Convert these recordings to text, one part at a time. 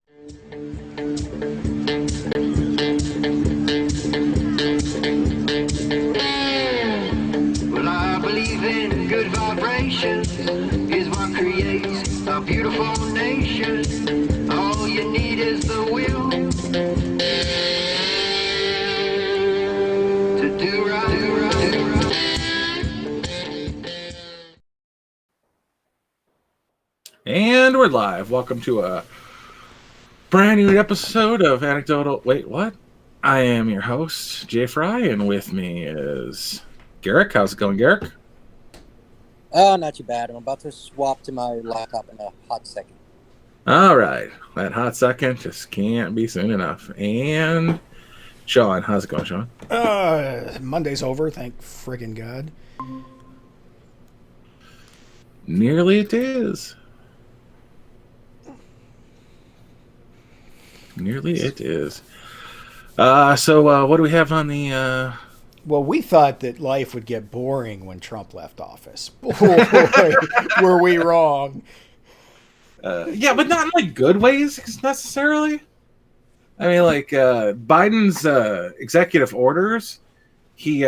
Well, I believe in good vibrations is what creates a beautiful nation. All you need is the will to do right, do right, do right. And we're live. Welcome to a brand new episode of Anecdotal. Wait, what? I am your host, Jay Fry, and with me is Garrick. How's it going, Garrick? Oh, not too bad. I'm about to swap to my laptop in a hot second. All right. That hot second just can't be soon enough. And Sean, how's it going, Sean? Monday's over, thank friggin' God. Nearly it is. Nearly it is. So what do we have on the... Well, we thought that life would get boring when Trump left office. Boy, were we wrong. Yeah, but not in like good ways necessarily. I mean, like Biden's executive orders. He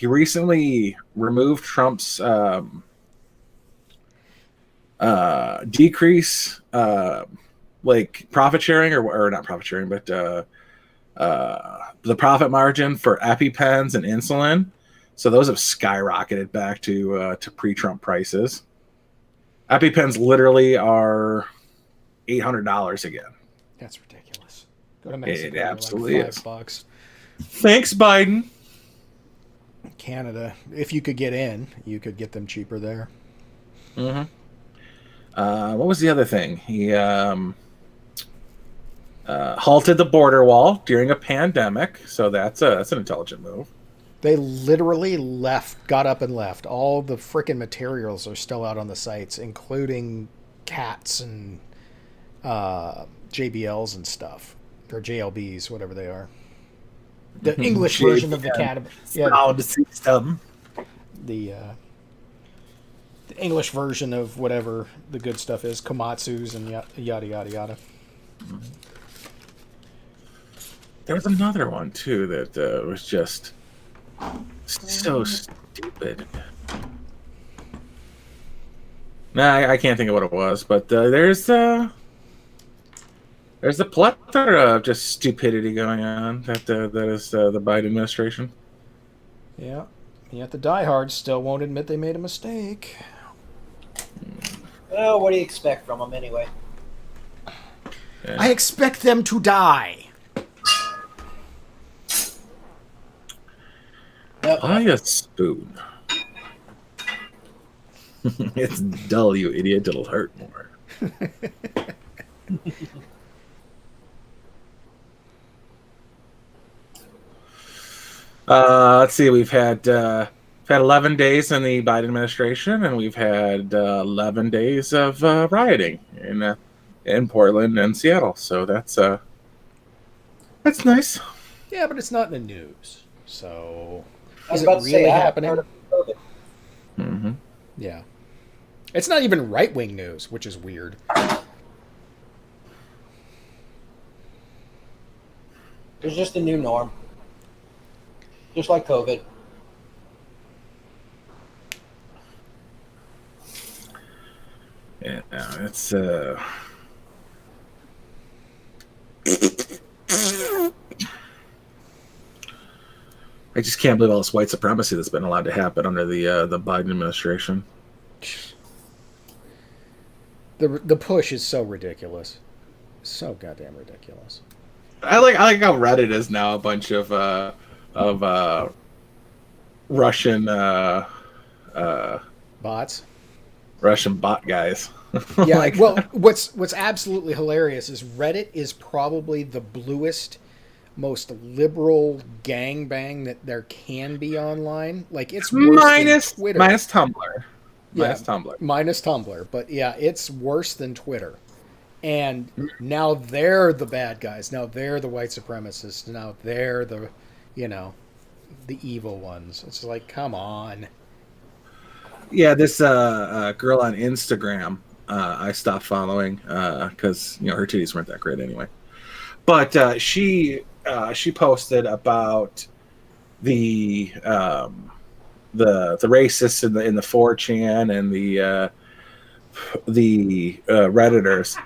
recently removed Trump's decrease, like profit sharing or not profit sharing, but the profit margin for EpiPens and insulin. So those have skyrocketed back to pre-Trump prices. EpiPens literally are $800 again. That's ridiculous. Go to Mexico. It absolutely like is. $5. Thanks, Biden. Canada, if you could get in, you could get them cheaper there. Mm-hmm. What was the other thing? He halted the border wall during a pandemic, so that's an intelligent move. They literally got up and left. All the frickin' materials are still out on the sites, including cats and JBLs and stuff, or JLBs, whatever they are. The English version of the cat. Yeah, system. The English version of whatever the good stuff is, Komatsu's and yada yada yada. There was another one too that was just so stupid. Nah, I can't think of what it was, but there's a plethora of just stupidity going on that is the Biden administration. Yeah, yet the diehards still won't admit they made a mistake. Well, what do you expect from them anyway? Yeah. I expect them to die. Buy a spoon. It's dull, you idiot. It'll hurt more. Let's see. We've had 11 days in the Biden administration, and we've had 11 days of rioting in Portland and Seattle. So that's nice. Yeah, but it's not in the news. So was is it about to say, really I haven't happening? heard of COVID. Mm-hmm. Yeah. It's not even right-wing news, which is weird. It's just a new norm. Just like COVID. Yeah, it's I just can't believe all this white supremacy that's been allowed to happen under the Biden administration. The push is so ridiculous. So goddamn ridiculous. I like how Reddit is now a bunch of Russian Bots. Russian bot guys. Yeah, Like, well, what's absolutely hilarious is Reddit is probably the bluest, most liberal gangbang that there can be online. Like, it's worse than Twitter. minus Tumblr. Yeah, Minus Tumblr. Minus Tumblr. But yeah, it's worse than Twitter. And now they're the bad guys. Now they're the white supremacists. Now they're the, the evil ones. It's like, come on. Yeah, this girl on Instagram I stopped following because her titties weren't that great anyway. But she posted about the racists in the 4chan and the Redditors,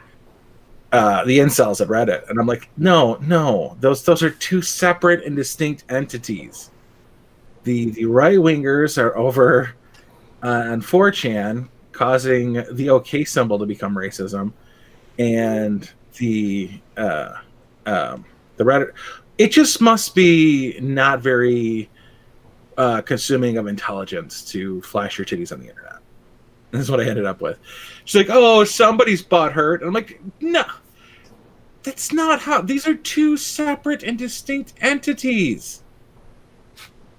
the incels at Reddit, and I'm like, no, those are two separate and distinct entities. The right wingers are over on 4chan causing the OK symbol to become racism, and the Reddit. It just must be not very consuming of intelligence to flash your titties on the internet. That's what I ended up with. She's like, "Oh, somebody's butt hurt," and I'm like, "No, that's not how. These are two separate and distinct entities.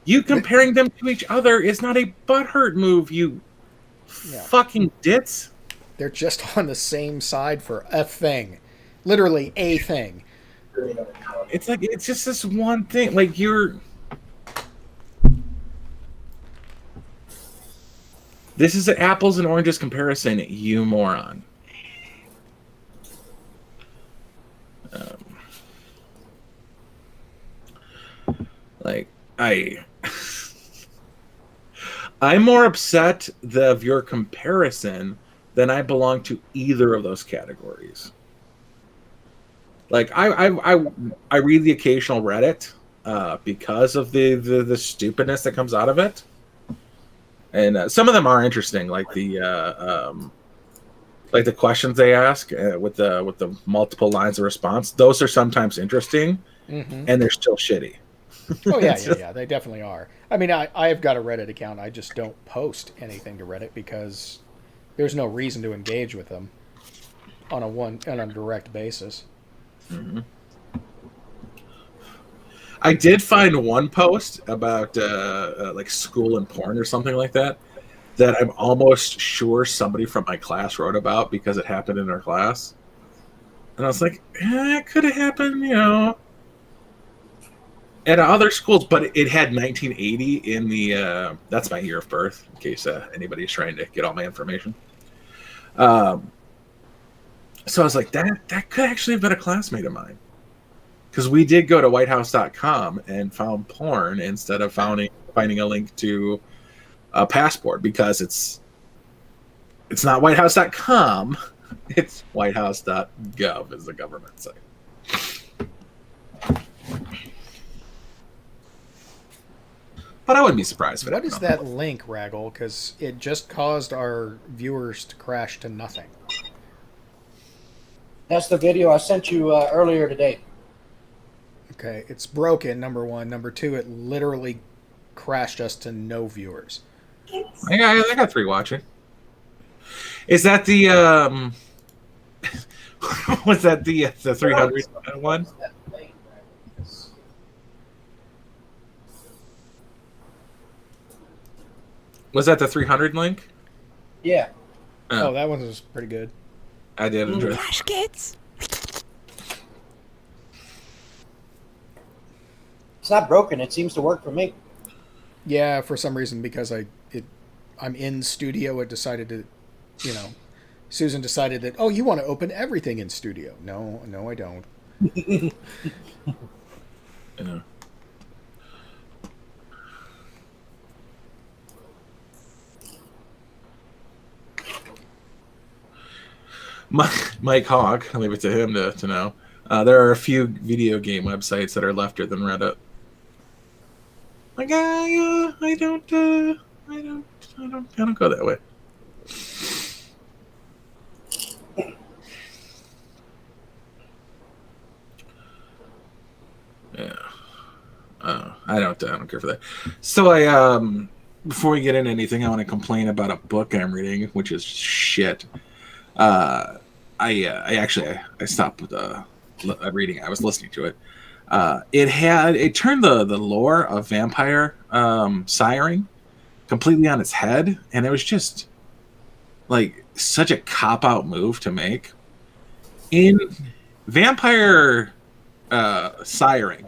You comparing them to each other is not a butthurt move, you fucking dits." They're just on the same side for a thing. Literally a thing. It's like, it's just this one thing. Like, this is an apples and oranges comparison, you moron. I'm more upset of your comparison than I belong to either of those categories. Like, I read the occasional Reddit because of the stupidness that comes out of it, and some of them are interesting, like the questions they ask with the multiple lines of response. Those are sometimes interesting, and they're still shitty. Oh yeah, they definitely are. I mean, I've got a Reddit account. I just don't post anything to Reddit because there's no reason to engage with them on a direct basis. Mm-hmm. I did find one post about like school and porn or something like that I'm almost sure somebody from my class wrote about because it happened in our class, and I was like, it could have happened, at other schools, but it had 1980 in the that's my year of birth, in case anybody's trying to get all my information. So I was like, that could actually have been a classmate of mine, because we did go to whitehouse.com and found porn instead of finding a link to a Passport, because it's not whitehouse.com, it's whitehouse.gov is the government site. But I wouldn't be surprised if it. What is that link, Raggle? Because it just caused our viewers to crash to nothing. That's the video I sent you earlier today. Okay, it's broken, number one. Number two, it literally crashed us to no viewers. I got 3 watching. Is that the was that the 300 one? Was that the 300 link? Yeah. Oh, that one was pretty good. I did enjoy that. Flash kids. It's not broken. It seems to work for me. Yeah, for some reason, because I'm in studio, it decided to, Susan decided that, oh, you want to open everything in studio. No, I don't. Yeah. Mike Hawk, I'll leave it to him to know. There are a few video game websites that are lefter than Reddit. Like, I don't go that way. Yeah. I don't care for that. So before we get into anything, I want to complain about a book I'm reading, which is shit. I stopped with reading. I was listening to it. It turned the lore of vampire siring completely on its head, and it was just like such a cop-out move to make. In vampire siring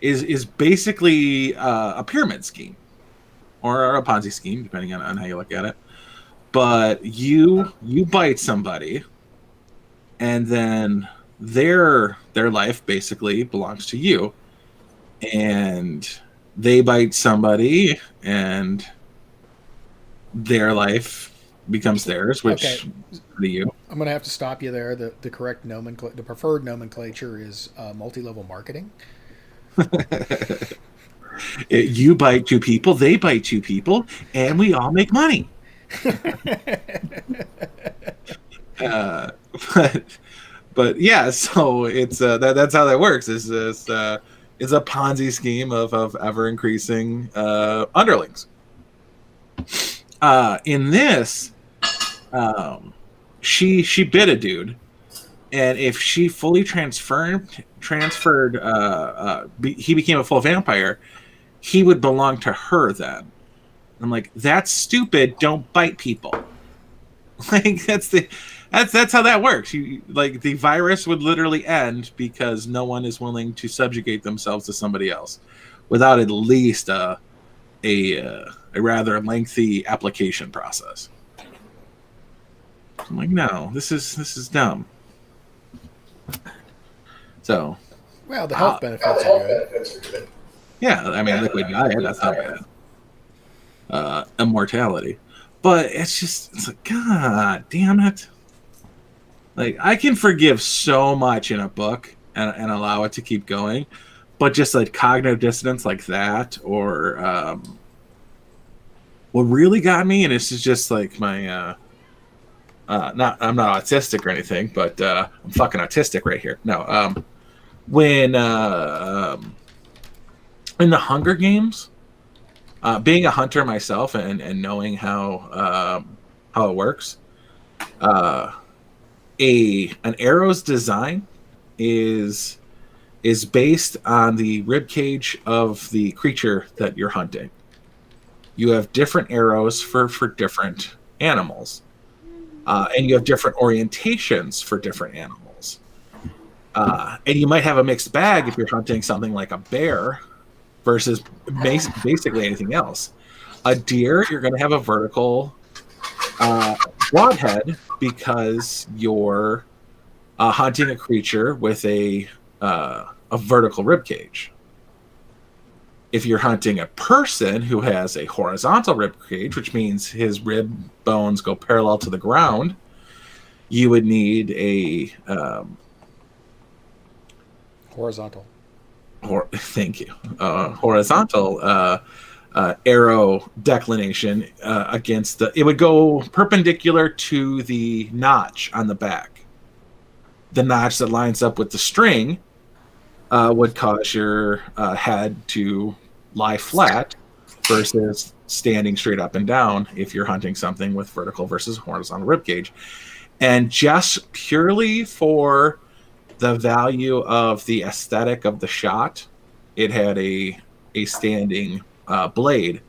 is basically a pyramid scheme or a Ponzi scheme, depending on how you look at it. but you bite somebody, and then their life basically belongs to you, and they bite somebody, and their life becomes theirs, which Okay. to you. I'm going to have to stop you there. The correct nomenclature, the preferred nomenclature is multi-level marketing. You bite two people, they bite two people, and we all make money. uh, but but yeah, so it's that's how that works. Is this is a Ponzi scheme of ever increasing underlings. In this, she bit a dude, and if she fully transferred, he became a full vampire. He would belong to her then. I'm like, that's stupid. Don't bite people. Like that's how that works. You like the virus would literally end because no one is willing to subjugate themselves to somebody else without at least a rather lengthy application process. I'm like, no, this is dumb. So, well, the health benefits are good. Yeah, I mean, liquid diet, that's not bad. Immortality. But it's like, God damn it. Like, I can forgive so much in a book and allow it to keep going, but just like cognitive dissonance like that, or what really got me, and this is just like my, I'm not autistic or anything, but I'm fucking autistic right here. No, when in the Hunger Games, being a hunter myself and knowing how it works, an arrow's design is based on the rib cage of the creature that you're hunting. You have different arrows for different animals, and you have different orientations for different animals, and you might have a mixed bag if you're hunting something like a bear versus basically anything else. A deer, you're going to have a vertical broadhead because you're hunting a creature with a vertical rib cage. If you're hunting a person who has a horizontal rib cage, which means his rib bones go parallel to the ground, you would need a horizontal. Thank you. Horizontal arrow declination against it would go perpendicular to the notch on the back. The notch that lines up with the string would cause your head to lie flat versus standing straight up and down if you're hunting something with vertical versus horizontal rib cage. And just purely for the value of the aesthetic of the shot, it had a standing blade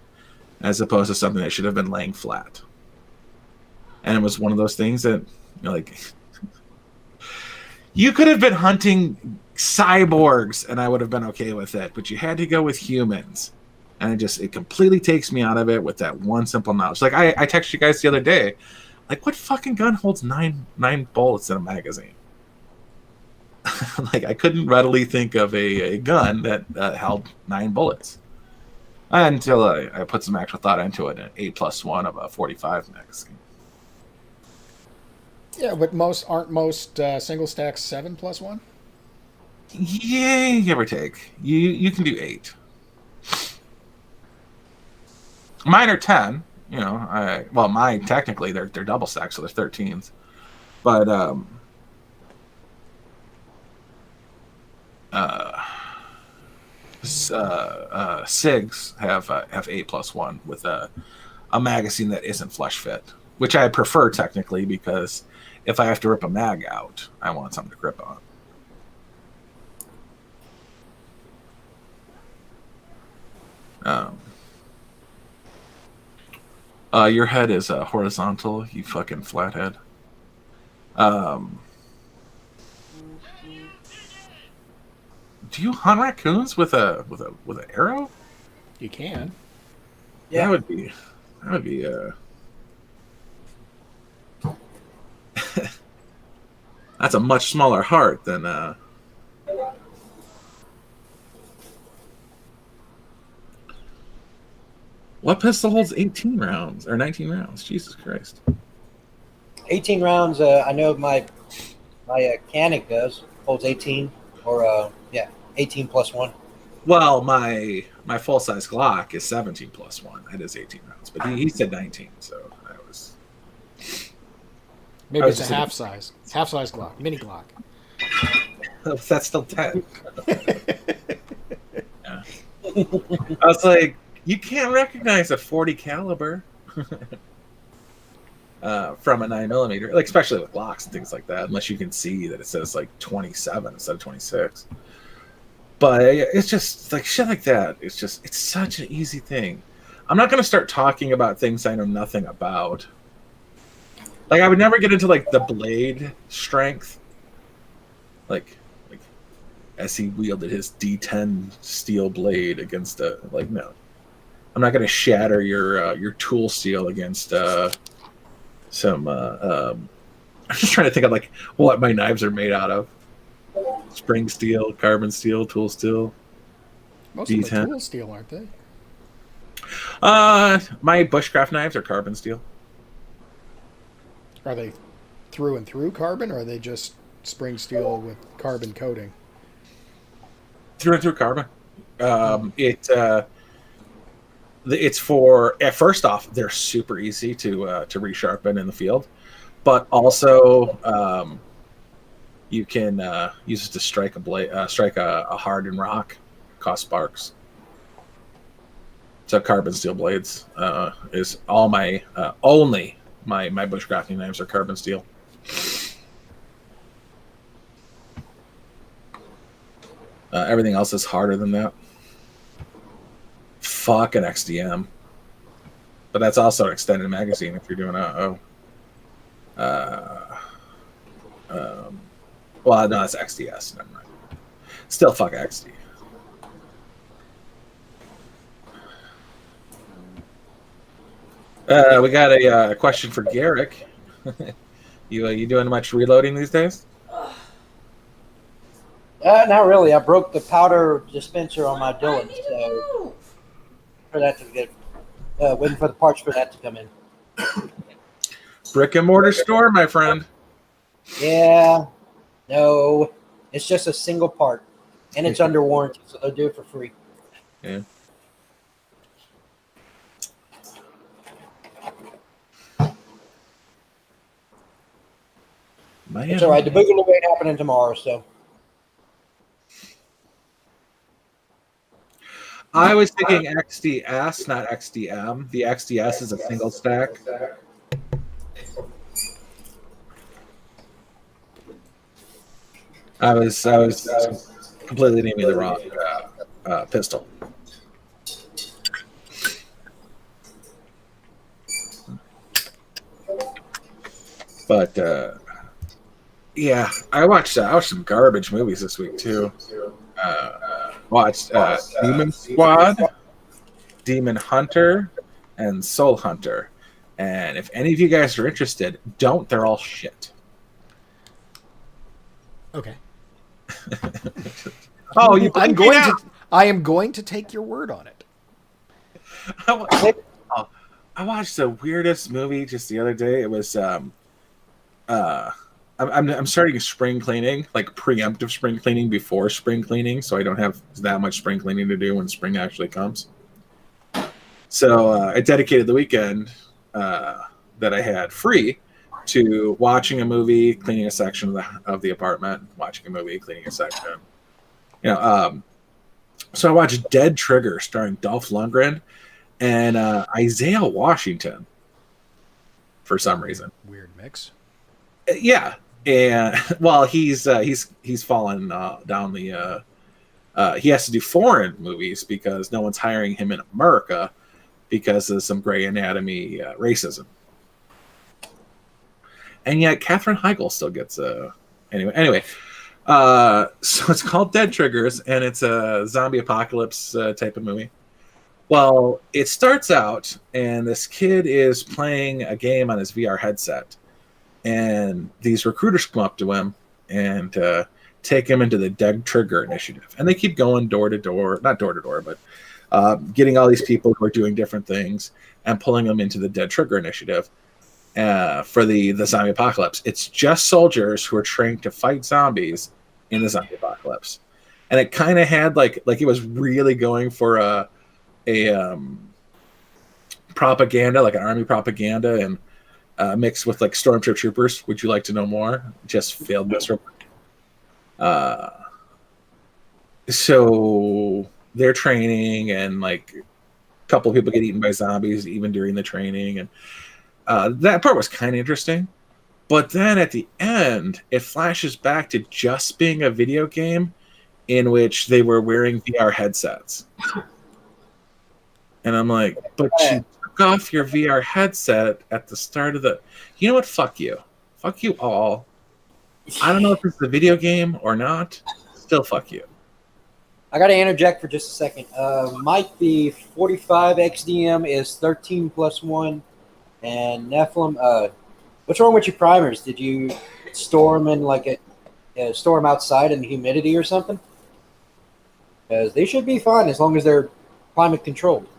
as opposed to something that should have been laying flat. And it was one of those things that, like, you could have been hunting cyborgs and I would have been okay with it, but you had to go with humans. And it completely takes me out of it with that one simple knowledge. Like, I texted you guys the other day, like, what fucking gun holds nine bullets in a magazine? Like, I couldn't readily think of a gun that held 9 bullets until I put some actual thought into it. An 8+1 of a 45 magazine. Yeah, but aren't most single stacks 7+1? Yeah, give or take. You can do 8. Mine are 10. You know, mine technically they're double stacks, so they're 13s. But SIGs have 8+1 with a magazine that isn't flush fit, which I prefer technically because if I have to rip a mag out, I want something to grip on. Your head is horizontal, you fucking flathead. Do you hunt raccoons with an arrow? You can. Yeah. That would be That's a much smaller heart than what pistol holds 18 rounds or 19 rounds? Jesus Christ. 18 rounds. I know my Canic does holds 18 or 18 plus one. Well, my full size Glock is 17 plus one. That is 18 rounds, but he said 19, so I was. Maybe it's a half size Glock, mini Glock. That's still 10. Yeah. I was like, you can't recognize a 40 caliber from a 9mm, like especially with Glocks and things like that, unless you can see that it says like 27 instead of 26. But it's just like shit like that. It's such an easy thing. I'm not going to start talking about things I know nothing about. Like I would never get into like the blade strength. Like as he wielded his D10 steel blade against no. I'm not going to shatter your tool steel against some I'm just trying to think of like what my knives are made out of. Spring steel, carbon steel, tool steel. Most of them are tool steel, aren't they? My bushcraft knives are carbon steel. Are they through and through carbon, or are they just spring steel with carbon coating? Through and through carbon. It's for first off, they're super easy to resharpen in the field, but also you can use it to strike a hardened rock, cost sparks. So carbon steel blades is all my only my bushcrafting knives are carbon steel. Everything else is harder than that. Fuck an XDM, but that's also an extended magazine if you're doing well, no, it's XDS. Never mind. Still fuck XD. We got a question for Garrick. You doing much reloading these days? Not really. I broke the powder dispenser on my Dylan, so for that to get waiting for the parts for that to come in. Brick and mortar store, my friend. Yeah. No, it's just a single part, and it's under warranty, so they'll do it for free. Yeah. Man. It's all right. The Boogaloo ain't happening tomorrow, so. I was thinking XDS, not XDM. The XDS is a single stack. I was completely naming the wrong pistol. But yeah, I watched some garbage movies this week too. Watched Demon Squad, Demon Hunter, and Soul Hunter. And if any of you guys are interested, don't. They're all shit. Okay. Oh, you! I am going to take your word on it. I watched the weirdest movie just the other day. It was I'm starting spring cleaning, like preemptive spring cleaning before spring cleaning, so I don't have that much spring cleaning to do when spring actually comes. So I dedicated the weekend that I had free to watching a movie, cleaning a section of the apartment, watching a movie, cleaning a section. So I watched Dead Trigger starring Dolph Lundgren and Isaiah Washington for some reason. Weird mix. Yeah, and well, he's fallen down the. He has to do foreign movies because no one's hiring him in America because of some gray anatomy racism. And yet, Katherine Heigl still gets anyway. So it's called Dead Triggers, and it's a zombie apocalypse type of movie. Well, it starts out, and this kid is playing a game on his VR headset, and these recruiters come up to him and take him into the Dead Trigger Initiative. And they keep going door to door, not door to door, but getting all these people who are doing different things and pulling them into the Dead Trigger Initiative for the zombie apocalypse. It's just soldiers who are trained to fight zombies in the zombie apocalypse. And it kind of had like it was really going for a propaganda, like an army propaganda, and mixed with like stormtroopers. Would you like to know more? Just failed miserably. So they're training, and like a couple of people get eaten by zombies even during the training, and that part was kind of interesting. But then at the end, it flashes back to just being a video game in which they were wearing VR headsets. And I'm like, but you took off your VR headset at the start of the... You know what? Fuck you. Fuck you all. I don't know if this is a video game or not. Still fuck you. I got to interject for just a second. Mike, the 45 XDM is 13 plus 1. And Nephilim, what's wrong with your primers? Did you store them in like store them outside in the humidity or something? Because they should be fine as long as they're climate controlled.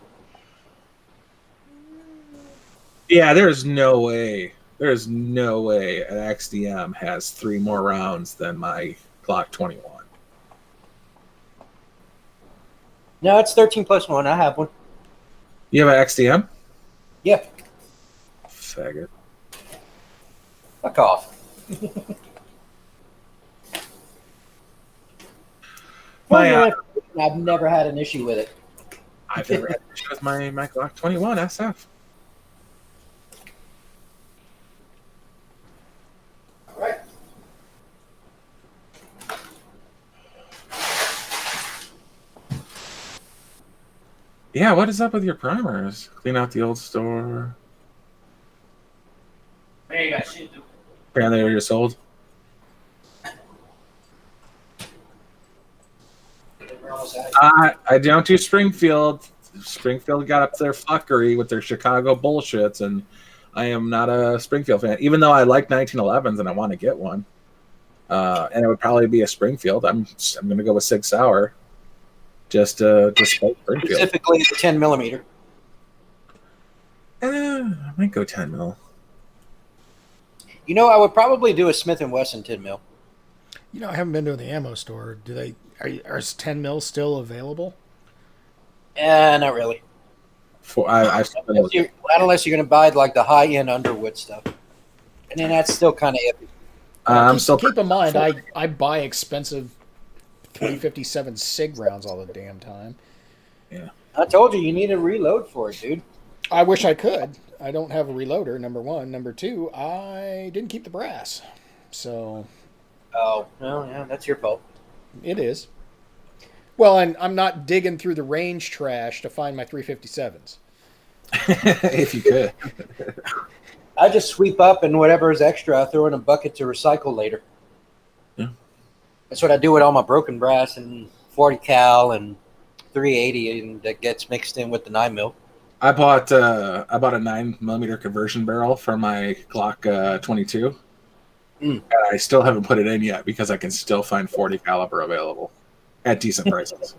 Yeah, there's no way an XDM has 3 more rounds than my Glock 21. No, it's 13 plus 1. I have one. You have an XDM? Yeah. Faggot. Fuck off. I've never had an issue with it. I've never had an issue with my Glock 21 SF. All right. Yeah, what is up with your primers? Clean out the old store. Man, you got shit to do. Apparently they're just old. I don't do Springfield. Springfield got up their fuckery with their Chicago bullshits, and I am not a Springfield fan, even though I like 1911s and I want to get one. And it would probably be a Springfield. I'm going to go with Sig Sauer, just Springfield. Specifically the 10 millimeter. I might go 10 mil. You know, I would probably do a Smith & Wesson 10 mil. You know, I haven't been to the ammo store. Are 10 mil still available? Not really. Not unless you're going to buy like the high-end Underwood stuff. And then that's still kind of iffy. Keep in mind, I buy expensive 357 SIG rounds all the damn time. Yeah. I told you need a reload for it, dude. I wish I could. I don't have a reloader, number one. Number two, I didn't keep the brass. So... Oh, well, yeah, that's your fault. It is. Well, and I'm not digging through the range trash to find my 357s. If you could. I just sweep up, and whatever is extra, I throw in a bucket to recycle later. Yeah. That's what I do with all my broken brass and 40 cal and 380, and that gets mixed in with the 9 mil. I bought a 9mm conversion barrel for my Glock 22. And I still haven't put it in yet because I can still find 40 caliber available at decent prices.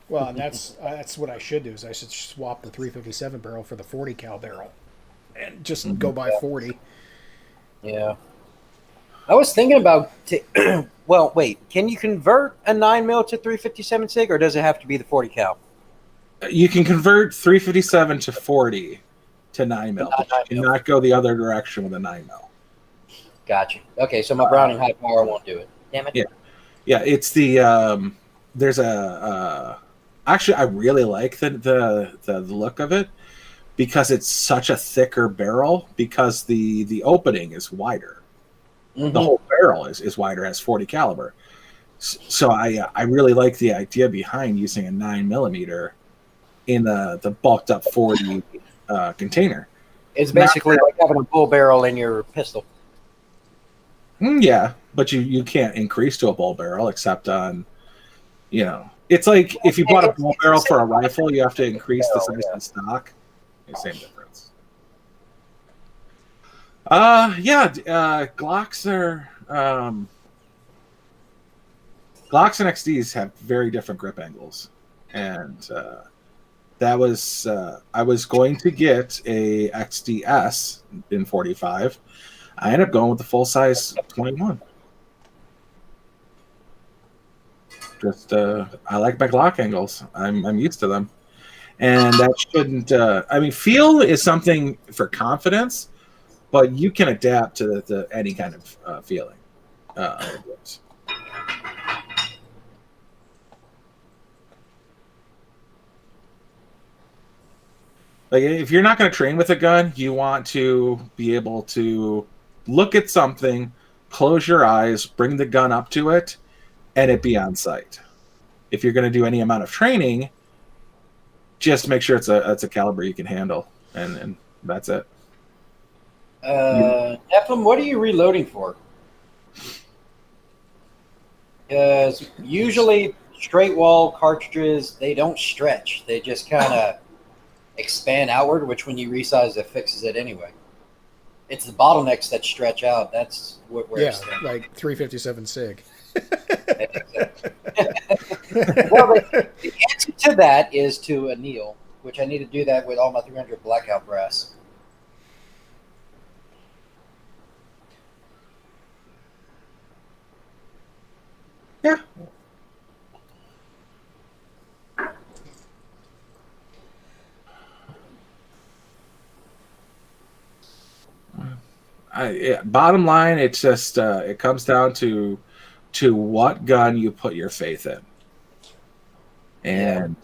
Well, and that's what I should do. Is I should swap the 357 barrel for the 40 cal barrel, and just go buy 40. Yeah. I was thinking about. Well, wait. Can you convert a 9 mil to 357 SIG, or does it have to be the 40 cal? You can convert 357 to 40 to 9 mil, but you cannot go the other direction with a 9 mil. Gotcha. Okay, so my Browning high power won't do it. Damn it. Yeah. It's the there's a actually I really like the look of it because it's such a thicker barrel because the opening is wider. Mm-hmm. The whole barrel is wider, has 40 caliber. So I really like the idea behind using a 9mm in the bulked up 40 container. It's basically like having a bull barrel in your pistol. Yeah, but you can't increase to a bull barrel except on, it's like if you bought a bull barrel for a rifle, you have to increase the size of the stock. Same difference. Glocks are Glocks and XDs have very different grip angles, and that was I was going to get a XDS in 45. I ended up going with the full size 21. Just I like my Glock angles. I'm used to them, and that shouldn't. I mean, feel is something for confidence, but you can adapt to any kind of feeling. Like if you're not going to train with a gun, you want to be able to look at something, close your eyes, bring the gun up to it, and it be on sight. If you're going to do any amount of training, just make sure it's a caliber you can handle, and that's it. Nephilim, what are you reloading for? Because usually straight wall cartridges, they don't stretch. They just kind of expand outward, which when you resize it fixes it anyway. It's the bottlenecks that stretch out. That's where it's like 357 SIG. Well, the answer to that is to anneal, which I need to do that with all my 300 blackout brass. Yeah. Bottom line, it's just it comes down to what gun you put your faith in, and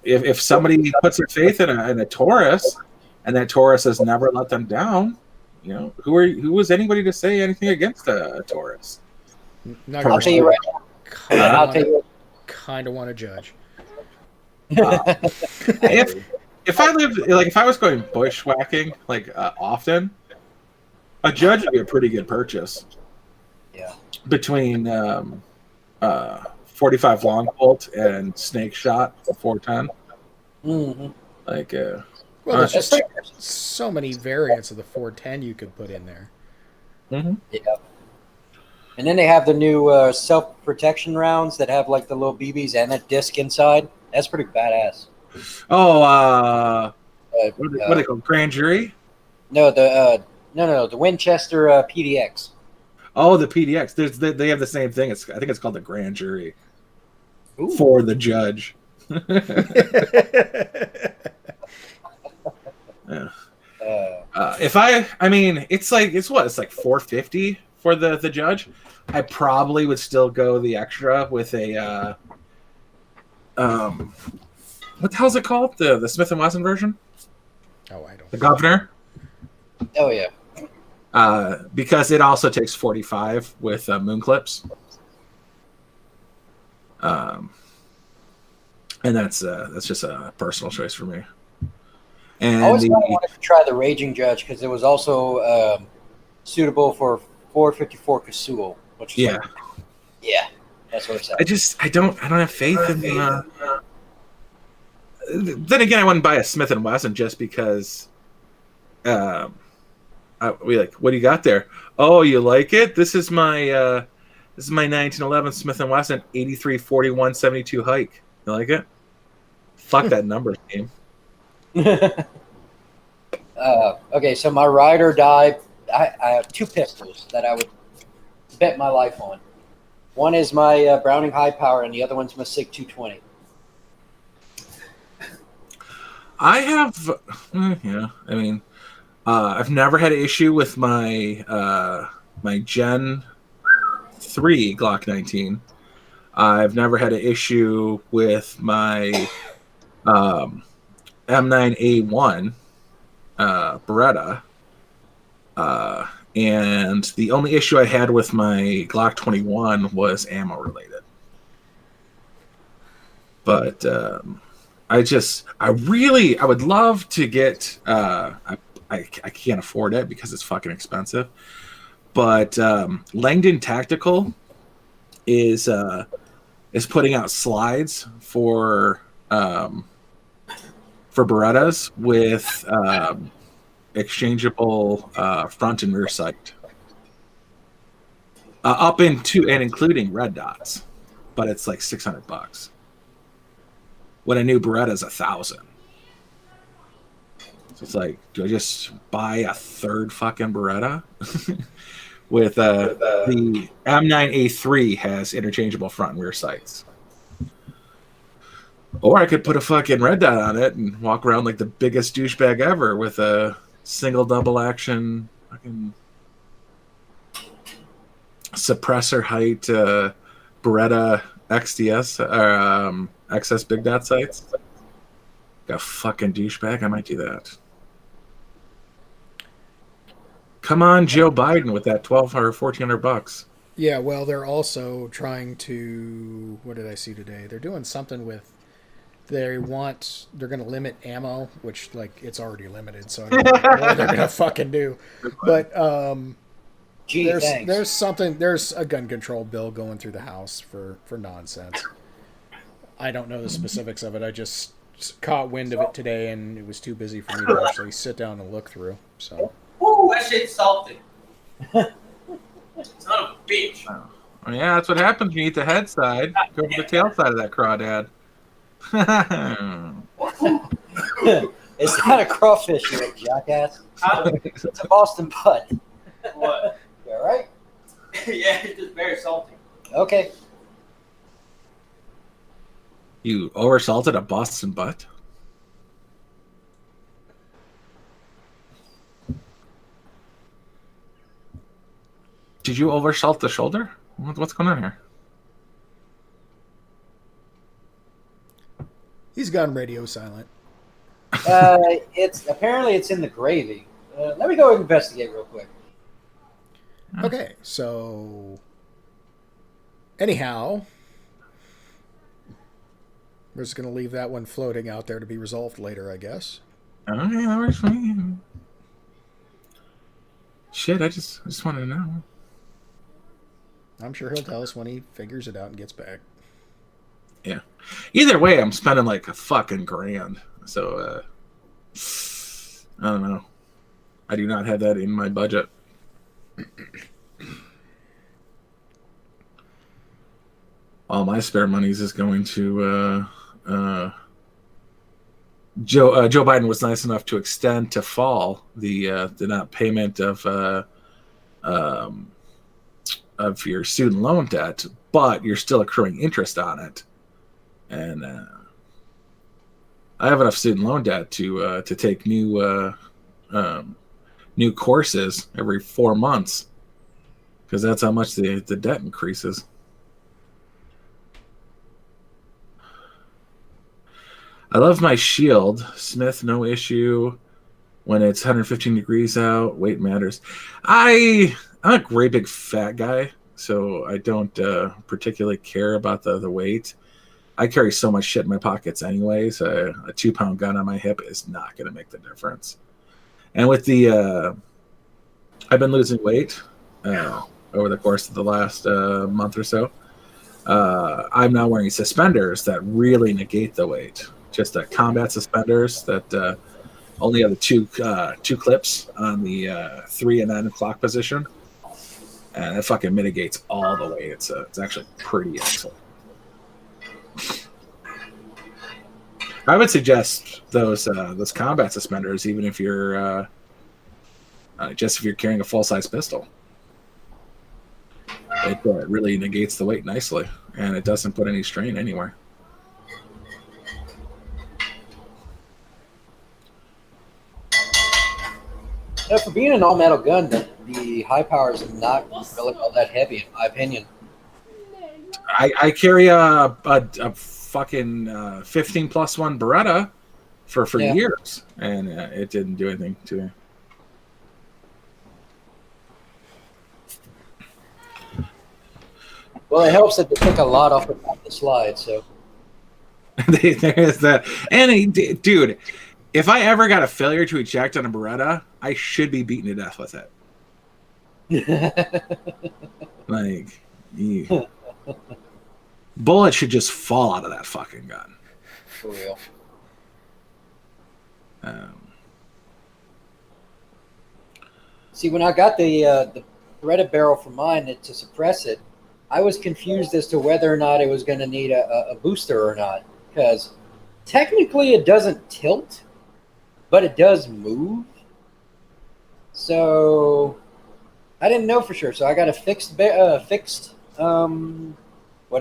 if somebody puts their faith in a Taurus, and that Taurus has never let them down, who is anybody to say anything against a Taurus? I'll tell you right now. Kind of want to judge. If I lived if I was going bushwhacking often, a Judge would be a pretty good purchase. Yeah. Between 45 long bolt and snake shot 410. Mm-hmm. Well, there's just so many variants of the 410 you could put in there. Mm-hmm. Yeah. And then they have the new self-protection rounds that have like the little BBs and a disc inside. That's pretty badass. Oh, what are they called? Grand Jury? No, the Winchester PDX. Oh, the PDX. They have the same thing. I think it's called the Grand Jury. Ooh. For the Judge. Yeah. It's like 450 for the Judge. I probably would still go the extra with a what the hell's it called? The Smith & Wesson version? Oh, I don't. The Governor? Oh yeah. Because it also takes 45 with moon clips. And that's just a personal choice for me. And I always wanted to try the Raging Judge because it was also suitable for 454 Casull, which is that's what it's at. I don't have faith in the. Then again, I wouldn't buy a Smith & Wesson just because. What do you got there? Oh, you like it? This is my 1911 Smith & Wesson 83-41-72 hike. You like it? Fuck that number scheme. Okay, so my ride or die, I have two pistols that I would bet my life on. One is my Browning High Power, and the other one's my SIG 220. I have, I've never had an issue with my my Gen 3 Glock 19. I've never had an issue with my M9A1 Beretta. And the only issue I had with my Glock 21 was ammo related. But I would love to get. I can't afford it because it's fucking expensive. But Langdon Tactical is putting out slides for Berettas with exchangeable front and rear sight, up into and including red dots, but it's like $600. When a new Beretta is $1,000. So it's like, do I just buy a third fucking Beretta? With the M9A3 has interchangeable front and rear sights. Or I could put a fucking red dot on it and walk around like the biggest douchebag ever with a single double action fucking suppressor height Beretta XDS or XS big dot sights. Got a fucking douchebag. I might do that. Come on, Joe Biden, with that $1,200 or $1,400. Yeah, well, they're also trying to. What did I see today? They're doing something with. They're going to limit ammo, which like it's already limited, so I don't know what they're going to fucking do. But there's a gun control bill going through the House for nonsense. I don't know the specifics of it. I just caught wind of it today, and it was too busy for me to actually sit down and look through. So. Ooh, that shit's salty. Son of a bitch. Oh, yeah, that's what happens when you eat the head side. Go for the tail side of that crawdad. It's not a crawfish, you jackass. It's a Boston butt. What? You all right? Yeah, it's just very salty. Okay. You oversalted a Boston butt? Did you oversalt the shoulder? What's going on here? He's gone radio silent. It's in the gravy. Let me go investigate real quick. Okay, so anyhow, we're just going to leave that one floating out there to be resolved later, I guess. Okay, that works for me. Shit, I just wanted to know. I'm sure he'll tell us when he figures it out and gets back. Yeah. Either way, I'm spending like a fucking grand. So, I don't know. I do not have that in my budget. All my spare monies is going to Joe Biden was nice enough to extend to fall the not payment of your student loan debt, but you're still accruing interest on it. And I have enough student loan debt to take new courses every 4 months, because that's how much the debt increases. I love my shield. Smith, no issue. When it's 115 degrees out, weight matters. I'm a great big fat guy, so I don't particularly care about the weight. I carry so much shit in my pockets anyway, so a 2-pound gun on my hip is not going to make the difference. And with the, I've been losing weight over the course of the last month or so. I'm now wearing suspenders that really negate the weight. Just combat suspenders that only have the two clips on the 3 and 9 o'clock position, and it fucking mitigates all the weight. It's actually pretty excellent. I would suggest those combat suspenders, even if you're if you're carrying a full size pistol. It really negates the weight nicely, and it doesn't put any strain anywhere. For being an all-metal gun, the high power is not really all that heavy, in my opinion. I carry a fucking 15+1 Beretta for years, and it didn't do anything to me. Well, it helps that they took a lot off the slide, so. There is that. And dude, if I ever got a failure to eject on a Beretta, I should be beaten to death with it. Like, bullets should just fall out of that fucking gun. For real. See, when I got the threaded barrel for mine to suppress it, I was confused as to whether or not it was going to need a booster or not, because technically it doesn't tilt, but it does move. So I didn't know for sure. So I got a fixed what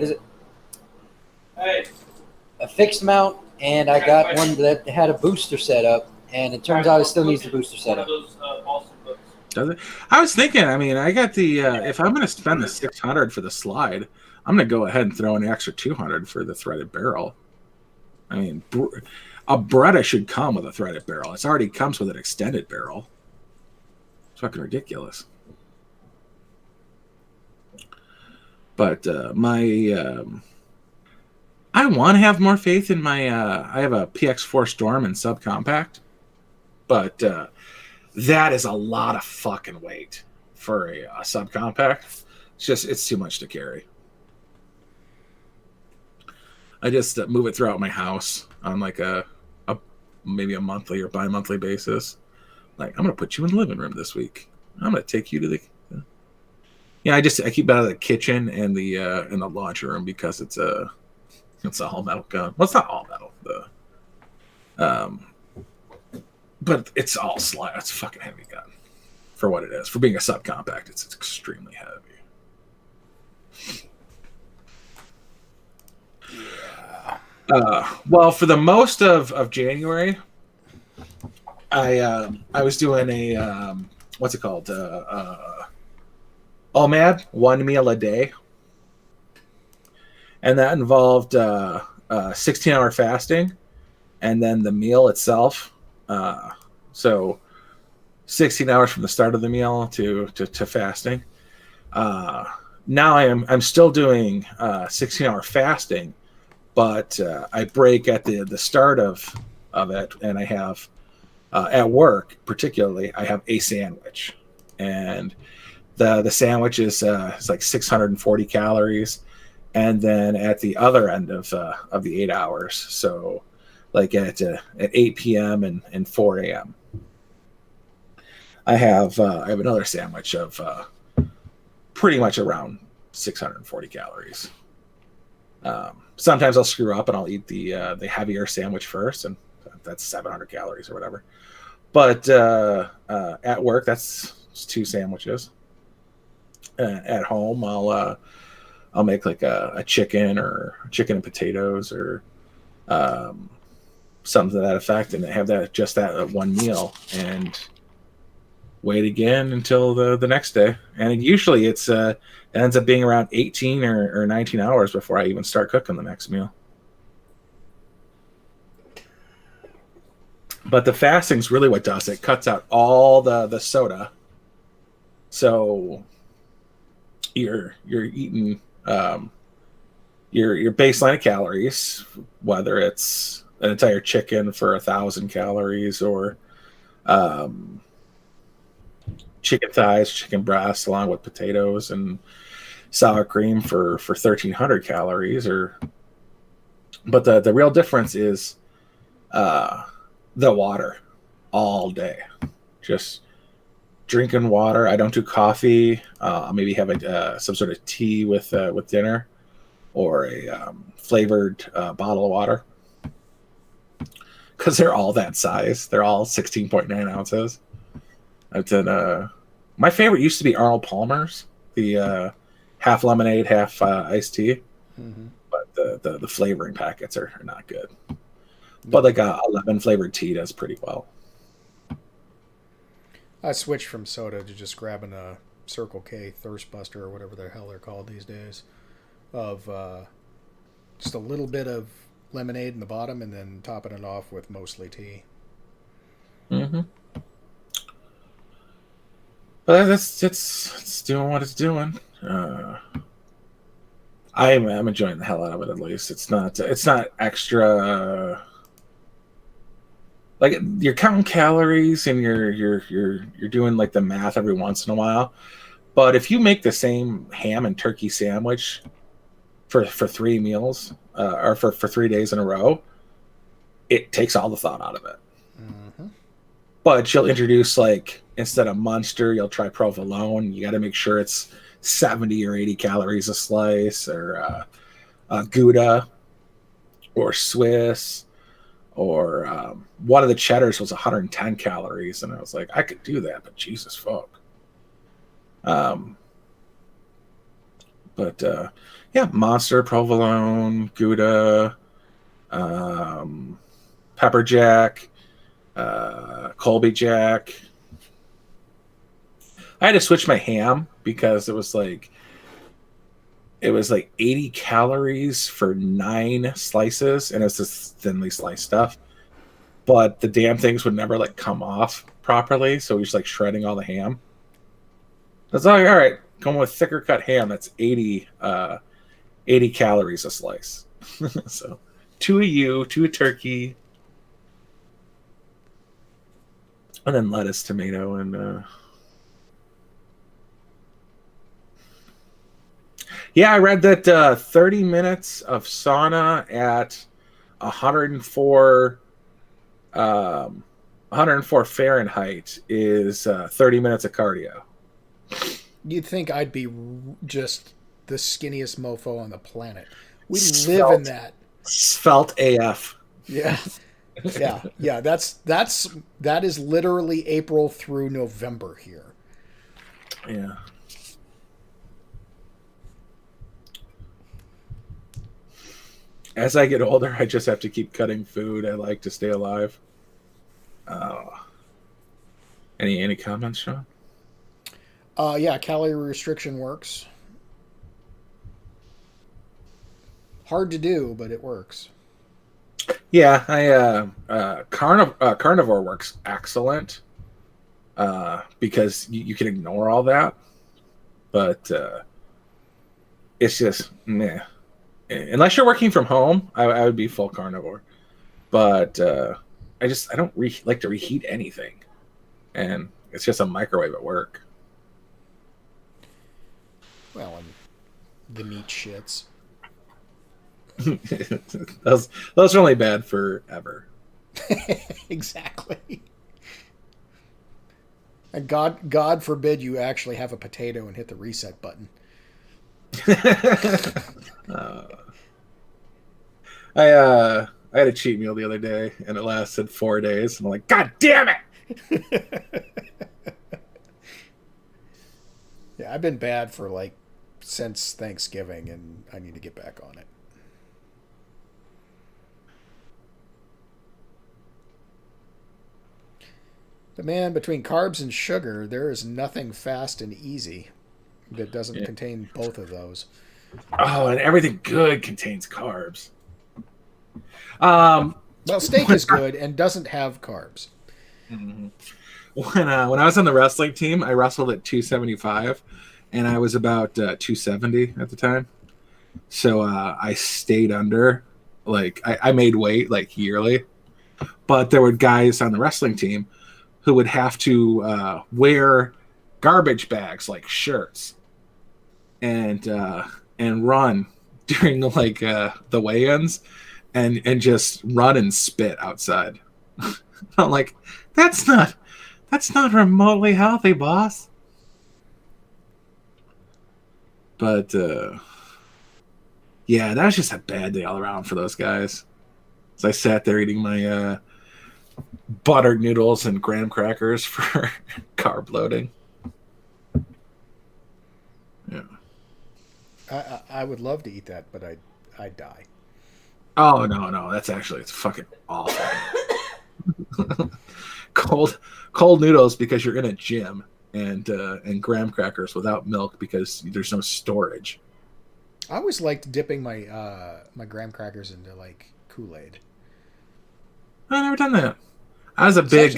is it? Hey, A fixed mount, and I got one that had a booster setup, and it turns out it still needs the booster one of setup. those Boston books. Does it? I was thinking. I mean, I got the. If I'm going to spend the 600 for the slide, I'm going to go ahead and throw an extra 200 for the threaded barrel. I mean, a Beretta should come with a threaded barrel. It already comes with an extended barrel. It's fucking ridiculous. But I want to have more faith in my. I have a PX4 Storm and subcompact, but that is a lot of fucking weight for a subcompact. It's too much to carry. I just move it throughout my house on like a maybe a monthly or bi-monthly basis. Like, I'm gonna put you in the living room this week. I'm gonna take you to the. I keep it out of the kitchen and the laundry room because it's a all metal gun. Well, it's not all metal. But it's all slide. It's a fucking heavy gun for what it is. For being a subcompact, it's extremely heavy. Yeah. Well, for the most of January, I was doing a what's it called? OMAD, 1 meal a day, and that involved 16-hour fasting, and then the meal itself. So 16 hours from the start of the meal to fasting. Now I'm still doing 16-hour fasting, but I break at the start of it, and I have at work particularly I have a sandwich, and the sandwich is like 640 calories, and then at the other end of the 8 hours, so like at 8 p.m. and 4 a.m. I have another sandwich of pretty much around 640 calories. Sometimes I'll screw up and I'll eat the heavier sandwich first, and that's 700 calories or whatever. But at work, that's 2 sandwiches. At home, I'll make like a chicken and potatoes or something to that effect, and have that one meal and wait again until the next day. And usually it ends up being around 18 or 19 hours before I even start cooking the next meal. But the fasting's really what does it. Cuts out all the soda. So you're eating your baseline of calories, whether it's an entire chicken for 1,000 calories or chicken thighs, chicken breasts, along with potatoes and sour cream for 1,300 calories. But the real difference is the water all day. Just drinking water. I don't do coffee. I'll maybe have some sort of tea with dinner, or a flavored bottle of water, because they're all that size. They're all 16.9 ounces. I've done my favorite used to be Arnold Palmer's, the half lemonade, half iced tea. Mm-hmm. But the flavoring packets are not good. But like a lemon flavored tea does pretty well. I switched from soda to just grabbing a Circle K Thirst Buster or whatever the hell they're called these days, of just a little bit of lemonade in the bottom and then topping it off with mostly tea. Mm-hmm. But it's doing what it's doing. I'm enjoying the hell out of it. At least it's not extra. Like, you're counting calories and you're doing like the math every once in a while. But if you make the same ham and turkey sandwich for 3 meals or for 3 days in a row, it takes all the thought out of it. Mm-hmm. But you'll introduce like instead of Munster, you'll try provolone. You got to make sure it's 70 or 80 calories a slice, or Gouda, or Swiss, or one of the cheddars was 110 calories, and I was like, I could do that, but Jesus fuck. But yeah, Monster, provolone, Gouda, pepper jack, Colby jack. I had to switch my ham because it was like 80 calories for 9 slices, and it's this thinly sliced stuff. But the damn things would never like come off properly, so we just like shredding all the ham. That's like, all right, going with thicker cut ham. That's 80 calories a slice. So 2 of you, 2 of turkey, and then lettuce, tomato, and yeah, I read that 30 minutes of sauna at 104 Fahrenheit is 30 minutes of cardio. You'd think I'd be just the skinniest mofo on the planet. We Svelte. live in that. Svelte AF. Yeah. Yeah. That is literally April through November here. Yeah. As I get older, I just have to keep cutting food. I like to stay alive. Any comments, Sean? Yeah, calorie restriction works. Hard to do, but it works. Yeah, carnivore works excellent because you can ignore all that, but it's just meh. Unless you're working from home, I would be full carnivore. But I don't like to reheat anything, and it's just a microwave at work. Well, and the meat shits. those are only bad forever. Exactly. And God forbid you actually have a potato and hit the reset button. I had a cheat meal the other day, and it lasted 4 days. And I'm like, God damn it! Yeah, I've been bad for since Thanksgiving, and I need to get back on it. But man, between carbs and sugar, there is nothing fast and easy that doesn't contain both of those. Oh, and everything good contains carbs. Well, steak is good and doesn't have carbs. Mm-hmm. When I was on the wrestling team, I wrestled at 275, and I was about 270 at the time. So I stayed under. I made weight yearly, but there were guys on the wrestling team who would have to wear garbage bags like shirts and run during the weigh-ins and just run and spit outside. I'm like, that's not remotely healthy, boss. But yeah, that was just a bad day all around for those guys. So I sat there eating my buttered noodles and graham crackers for carb loading. Yeah. I would love to eat that, but I'd die. Oh no, it's fucking awful. cold noodles because you're in a gym, and graham crackers without milk because there's no storage. I always liked dipping my my graham crackers into Kool-Aid. I've never done that. I was a big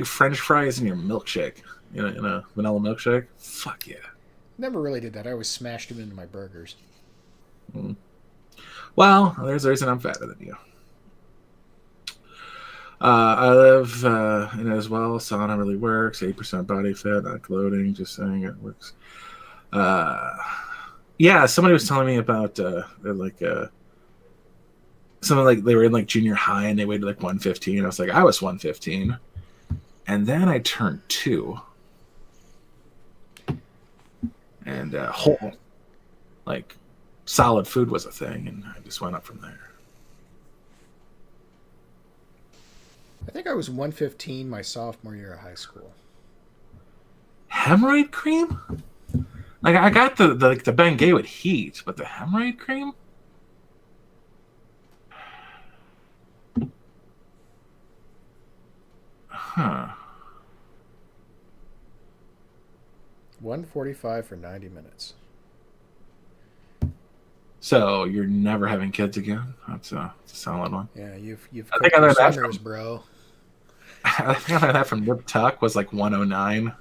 French fries in your milkshake. In a vanilla milkshake. Fuck yeah. Never really did that. I always smashed them into my burgers. Mm. Well, there's a reason I'm fatter than you. I live in it as well. Sauna really works. 8% body fat, not gloating. Just saying it works. Yeah, somebody was telling me about something they were in junior high and they weighed 115. I was like, I was 115, And then I turned 2. And whole, like, solid food was a thing, and I just went up from there. I think I was 115 my sophomore year of high school. Hemorrhoid cream? Like, I got the Bengay with heat, but the hemorrhoid cream? Huh. 145 for 90 minutes. So you're never having kids again? That's a solid one. Yeah, you've I think cooked I your learned that summers, from- bro. I think I learned that from Nip Tuck was like 109.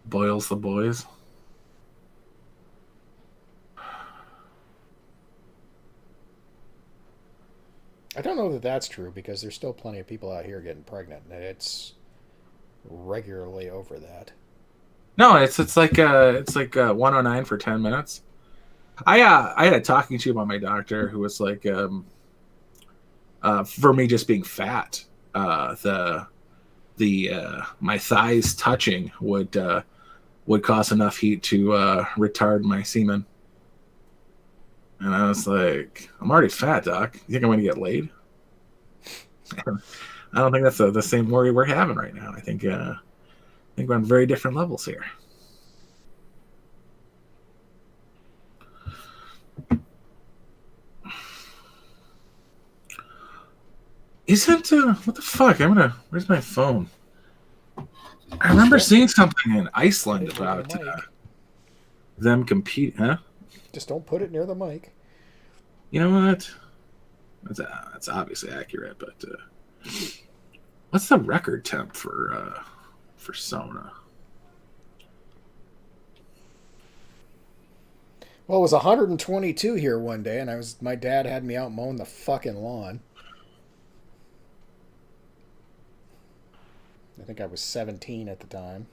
Boils the boys. I don't know that that's true because there's still plenty of people out here getting pregnant, and it's regularly over that. No, it's like 109 for 10 minutes. I had a talking to about my doctor who was like for me just being fat, my thighs touching would cause enough heat to retard my semen. And I was like, I'm already fat, doc. You think I'm going to get laid? I don't think that's the same worry we're having right now. I think we're on very different levels here. Isn't what the fuck? Where's my phone? I remember seeing something in Iceland about them compete, huh? Just don't put it near the mic. You know what? That's obviously accurate, but what's the record temp for sauna? Well, it was 122 here one day, and my dad had me out mowing the fucking lawn. I think I was 17 at the time.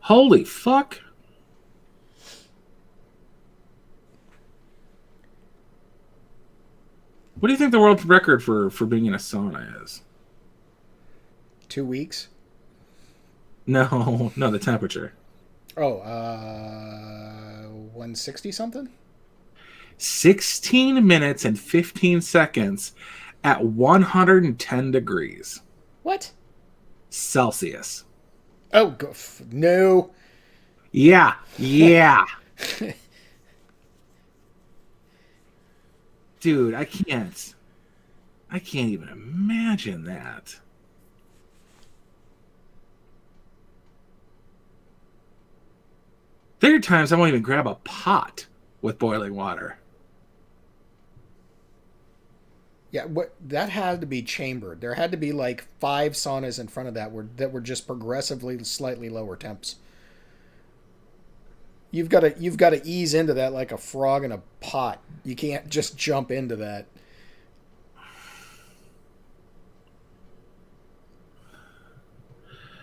Holy fuck. What do you think the world record for being in a sauna is? 2 weeks? No, the temperature. Oh, 160 something? 16 minutes and 15 seconds at 110 degrees. What? Celsius. Oh, no. Yeah. Dude, I can't even imagine that. There are times I won't even grab a pot with boiling water. Yeah, that had to be chambered. There had to be like 5 saunas in front of that were just progressively slightly lower temps. You've got to ease into that like a frog in a pot. You can't just jump into that.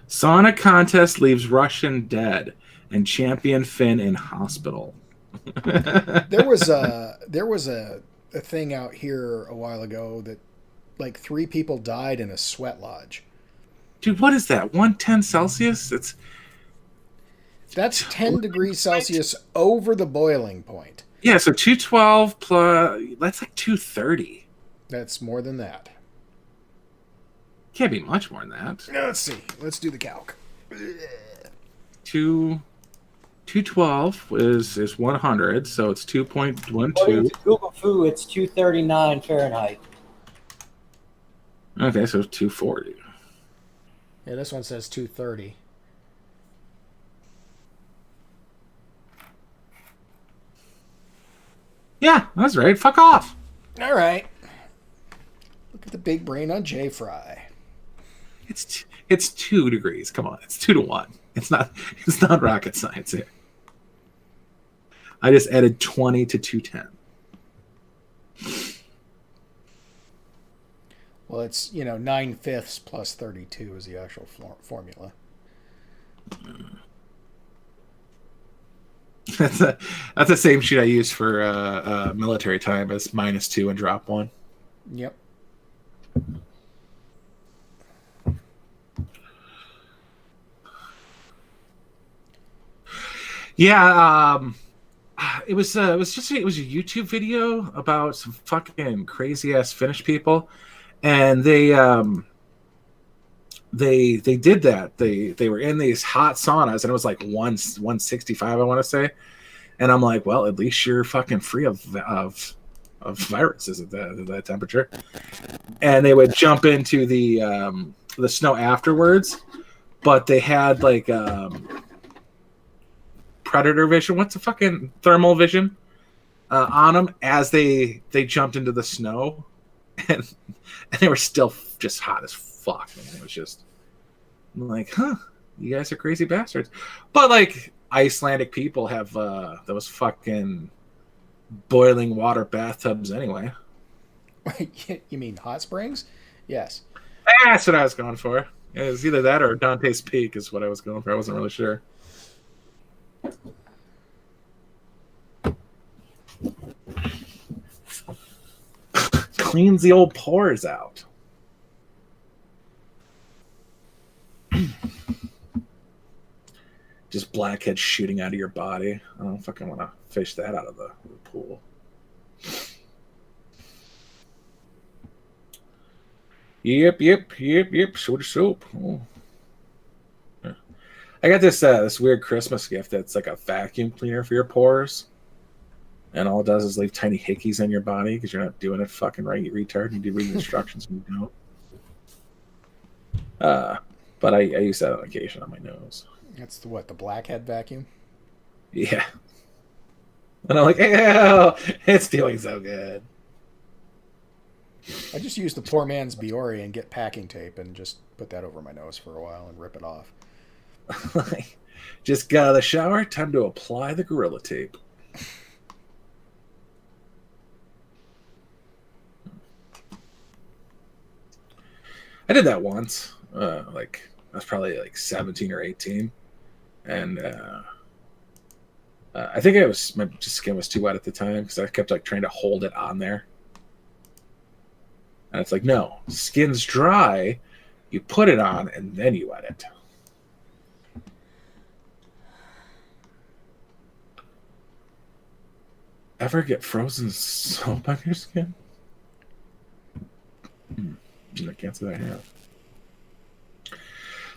Sauna contest leaves Russian dead and champion Finn in hospital. There was a thing out here a while ago that like 3 people died in a sweat lodge. Dude, what is that? 110 Celsius? That's 10 degrees Celsius over the boiling point. Yeah, so 212 plus that's like 230. That's more than that. Can't be much more than that. Let's see. Let's do the calc. 212 is 100, so it's 2.12. According to Google Foo, it's 239 Fahrenheit. Okay, so 240. Yeah, this one says 230. Yeah, that's right. Fuck off. All right. Look at the big brain on J Fry. It's 2 degrees. Come on, it's 2 to 1. It's not rocket science here. I just added 20 to 210. Well, it's 9/5 plus 32 is the actual formula. That's a, that's the same sheet I use for military time as -2 and drop 1. Yep. Yeah, it was a YouTube video about some fucking crazy ass Finnish people, and they did that. They were in these hot saunas, and it was like 165, I want to say. And I'm like, well, at least you're fucking free of viruses at that temperature. And they would jump into the snow afterwards, but they had like predator vision. What's the fucking thermal vision on them as they jumped into the snow, and they were still just hot as fuck. Man. It was just I'm like, huh, you guys are crazy bastards. But like Icelandic people have those fucking boiling water bathtubs anyway. You mean hot springs? Yes. That's what I was going for. It was either that or Dante's Peak is what I was going for. I wasn't really sure. Cleans the old pores out. Just blackhead shooting out of your body. I don't fucking want to fish that out of the pool. Yep. Soda soap. Oh. I got this weird Christmas gift that's like a vacuum cleaner for your pores. And all it does is leave tiny hickeys in your body because you're not doing it fucking right, you retard. You do read the instructions and you don't. But I use that on occasion on my nose. That's the blackhead vacuum? Yeah. And I'm like, ew, it's doing so good. I just use the poor man's Biore and get packing tape and just put that over my nose for a while and rip it off. Just got out of the shower, time to apply the Gorilla Tape. I did that once. Like I was probably like 17 or 18, and I think my skin was too wet at the time because I kept like trying to hold it on there. And it's like, no, skin's dry. You put it on and then you wet it. Ever get frozen soap on your skin? I can't say that I have.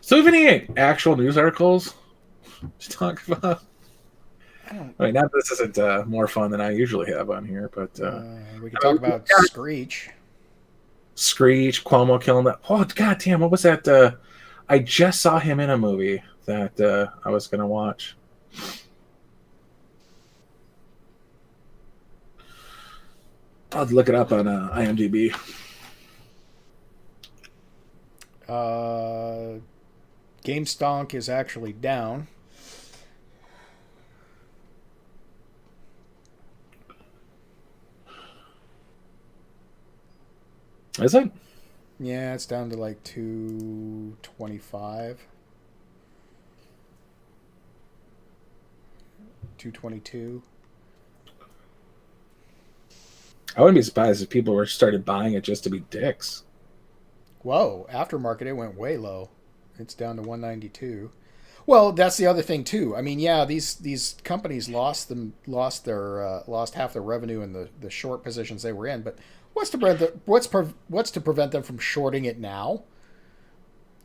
So, have any actual news articles to talk about? I mean, now this isn't more fun than I usually have on here, but we can talk about Screech. Screech, Cuomo killing that. Oh, goddamn, what was that? I just saw him in a movie that I was going to watch. I'll look it up on IMDb. GameStonk is actually down. Is it? Yeah, it's down to like 225. 222. I wouldn't be surprised if people were started buying it just to be dicks. Whoa, aftermarket, it went way low. It's down to 192. Well, that's the other thing too. I mean, yeah, these companies lost half their revenue in the short positions they were in. But what's to prevent them from shorting it now?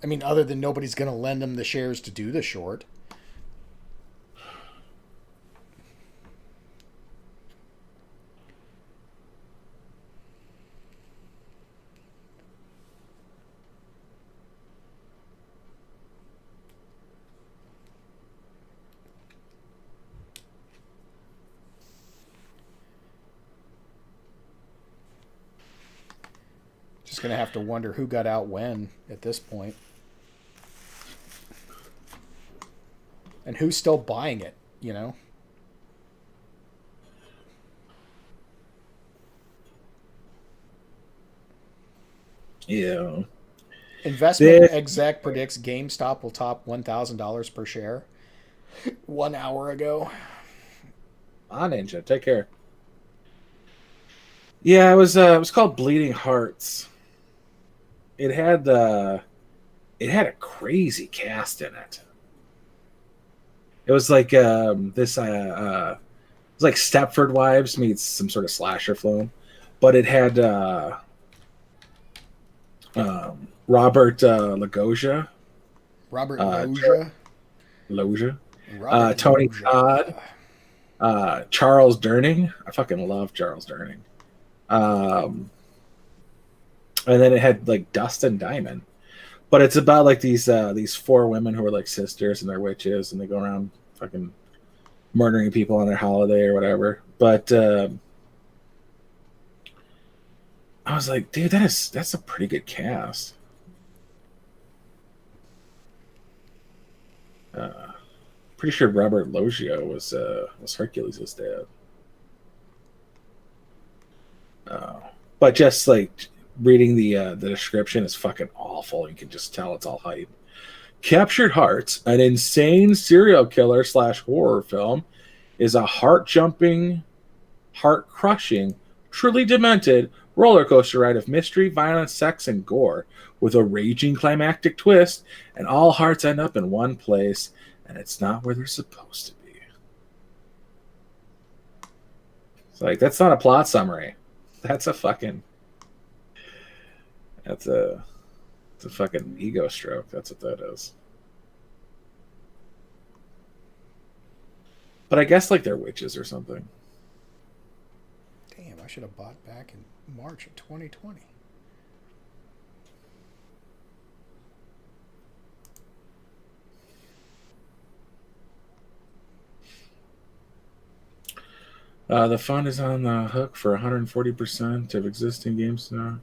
I mean, other than nobody's going to lend them the shares to do the short. Just going to have to wonder who got out when at this point. And who's still buying it, you know? Yeah. Investment exec predicts GameStop will top $1,000 per share 1 hour ago. On Ninja. Take care. Yeah, it was called Bleeding Hearts. It had a crazy cast in it. It was like this it was like Stepford Wives meets some sort of slasher film, but it had Robert Loggia, Robert uh, Loggia. Loja, Robert Tony Loggia. Todd, Charles Durning. I fucking love Charles Durning. And then it had like Dustin Diamond. But it's about like these four women who are like sisters and they're witches and they go around fucking murdering people on their holiday or whatever. But I was like, dude, that's a pretty good cast. Pretty sure Robert Loggia was Hercules' dad. But just like reading the description is fucking awful. You can just tell it's all hype. Captured Hearts, an insane serial killer / horror film, is a heart-jumping, heart-crushing, truly demented roller coaster ride of mystery, violence, sex, and gore, with a raging climactic twist, and all hearts end up in one place, and it's not where they're supposed to be. It's like, that's not a plot summary. That's a fucking That's a it's a fucking ego stroke. That's what that is. But I guess like they're witches or something. Damn, I should have bought back in March of 2020. The fund is on the hook for 140% of existing games now.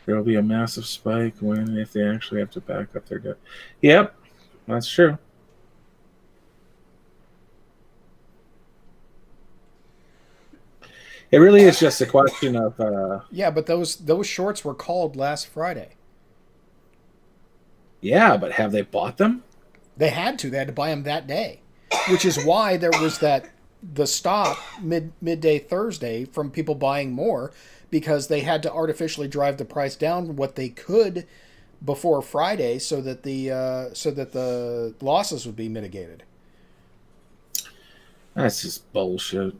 There will be a massive spike when if they actually have to back up their debt. Yep, that's true. It really is just a question of Yeah, but those shorts were called last Friday. yeah, but have they bought them? They had to. They had to buy them that day, which is why there was the stop midday Thursday from people buying more, because they had to artificially drive the price down what they could before Friday so that the losses would be mitigated. That's just bullshit.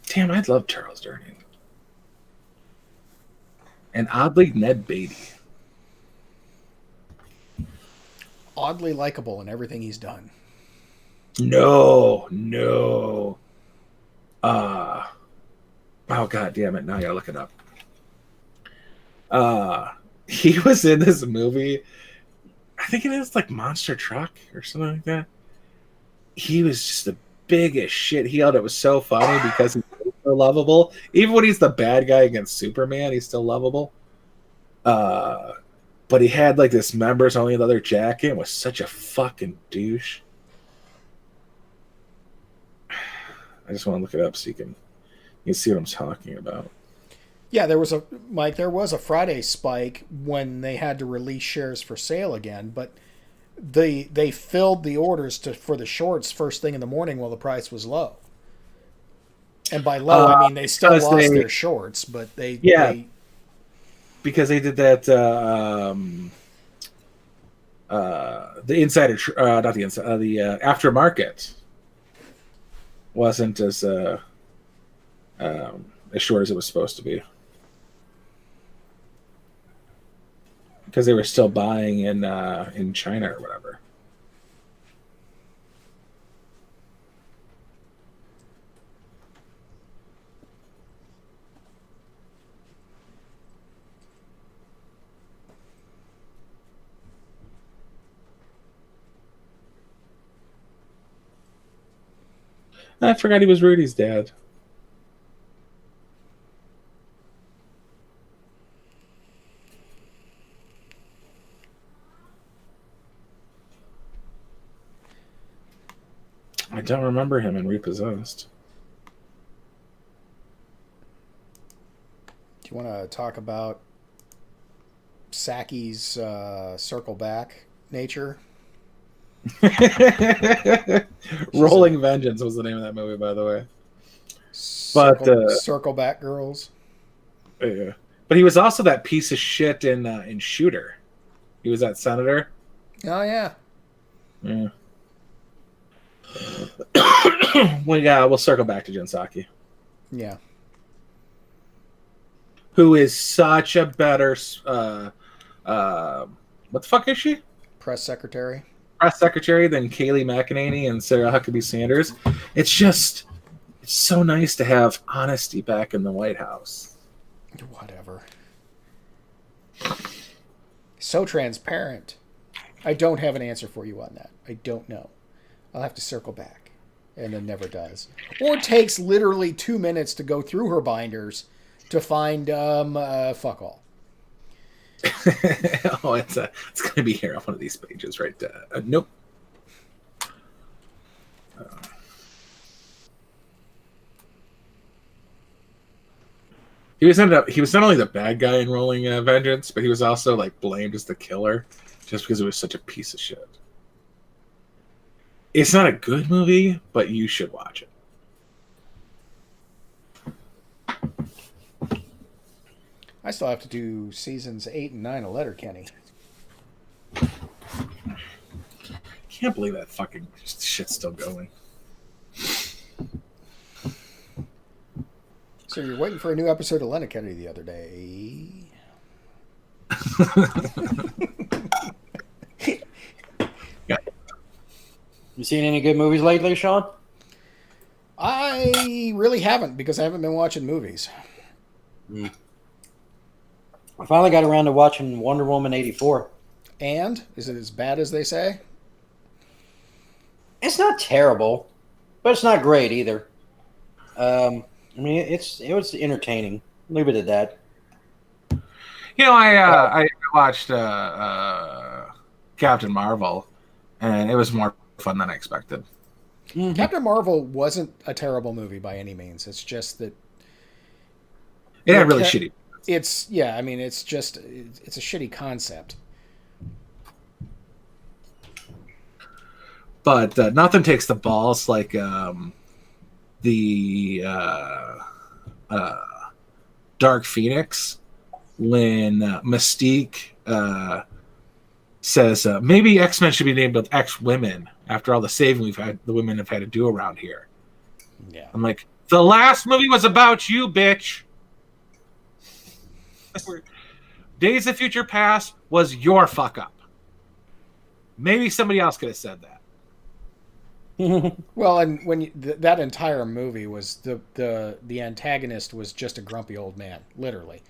Damn, I'd love Charles Durning. And oddly, Ned Beatty. Oddly likable in everything he's done. No. Oh god damn it! Now I gotta look it up. He was in this movie. I think it is like Monster Truck or something like that. He was just the biggest shit heel. It was so funny because he's so lovable. Even when he's the bad guy against Superman, he's still lovable. But he had like this members only leather jacket and was such a fucking douche. I just want to look it up so you can see what I'm talking about. Yeah, there was a Friday spike when they had to release shares for sale again, but they filled the orders for the shorts first thing in the morning while the price was low. And by low, I mean they still lost their shorts, but they because they did that the insider not the inside the aftermarket wasn't as short as it was supposed to be, because they were still buying in China or whatever. I forgot he was Rudy's dad. I don't remember him in Repossessed. Do you want to talk about Saki's circle back nature? Rolling Vengeance was the name of that movie, by the way. Circle Back Girls. Yeah. But he was also that piece of shit in Shooter. He was that senator. Oh yeah. Yeah. We'll circle back to Jen Psaki. Yeah. Who is such a better what the fuck is she? Press secretary. Press secretary than Kayleigh McEnany and Sarah Huckabee Sanders. It's so nice to have honesty back in the White House. Whatever. So transparent. I don't have an answer for you on that. I don't know. I'll have to circle back. And then never does. Or takes literally 2 minutes to go through her binders to find fuck all. Oh, it's going to be here on one of these pages, right? Nope. He was not only the bad guy in Rolling Vengeance, but he was also like blamed as the killer just because it was such a piece of shit. It's not a good movie, but you should watch it. I still have to do seasons 8 and 9 of Letterkenny. Can't believe that fucking shit's still going. So you're waiting for a new episode of Letterkenny the other day. Yeah. You seen any good movies lately, Sean? I really haven't because I haven't been watching movies. I finally got around to watching Wonder Woman 84. And? Is it as bad as they say? It's not terrible, but it's not great either. I mean, it was entertaining. Leave it at that. You know, I watched Captain Marvel, and it was more fun than I expected. Mm-hmm. Captain Marvel wasn't a terrible movie by any means. It's just that It had really shitty. it's a shitty concept. But nothing takes the balls like the Dark Phoenix when Mystique says maybe X-Men should be named with X-Women after all the saving the women have had to do around here. Yeah. I'm like, the last movie was about you, bitch. Days of Future Past was your fuck up. Maybe somebody else could have said that. Well, and when that entire movie was the antagonist was just a grumpy old man, literally.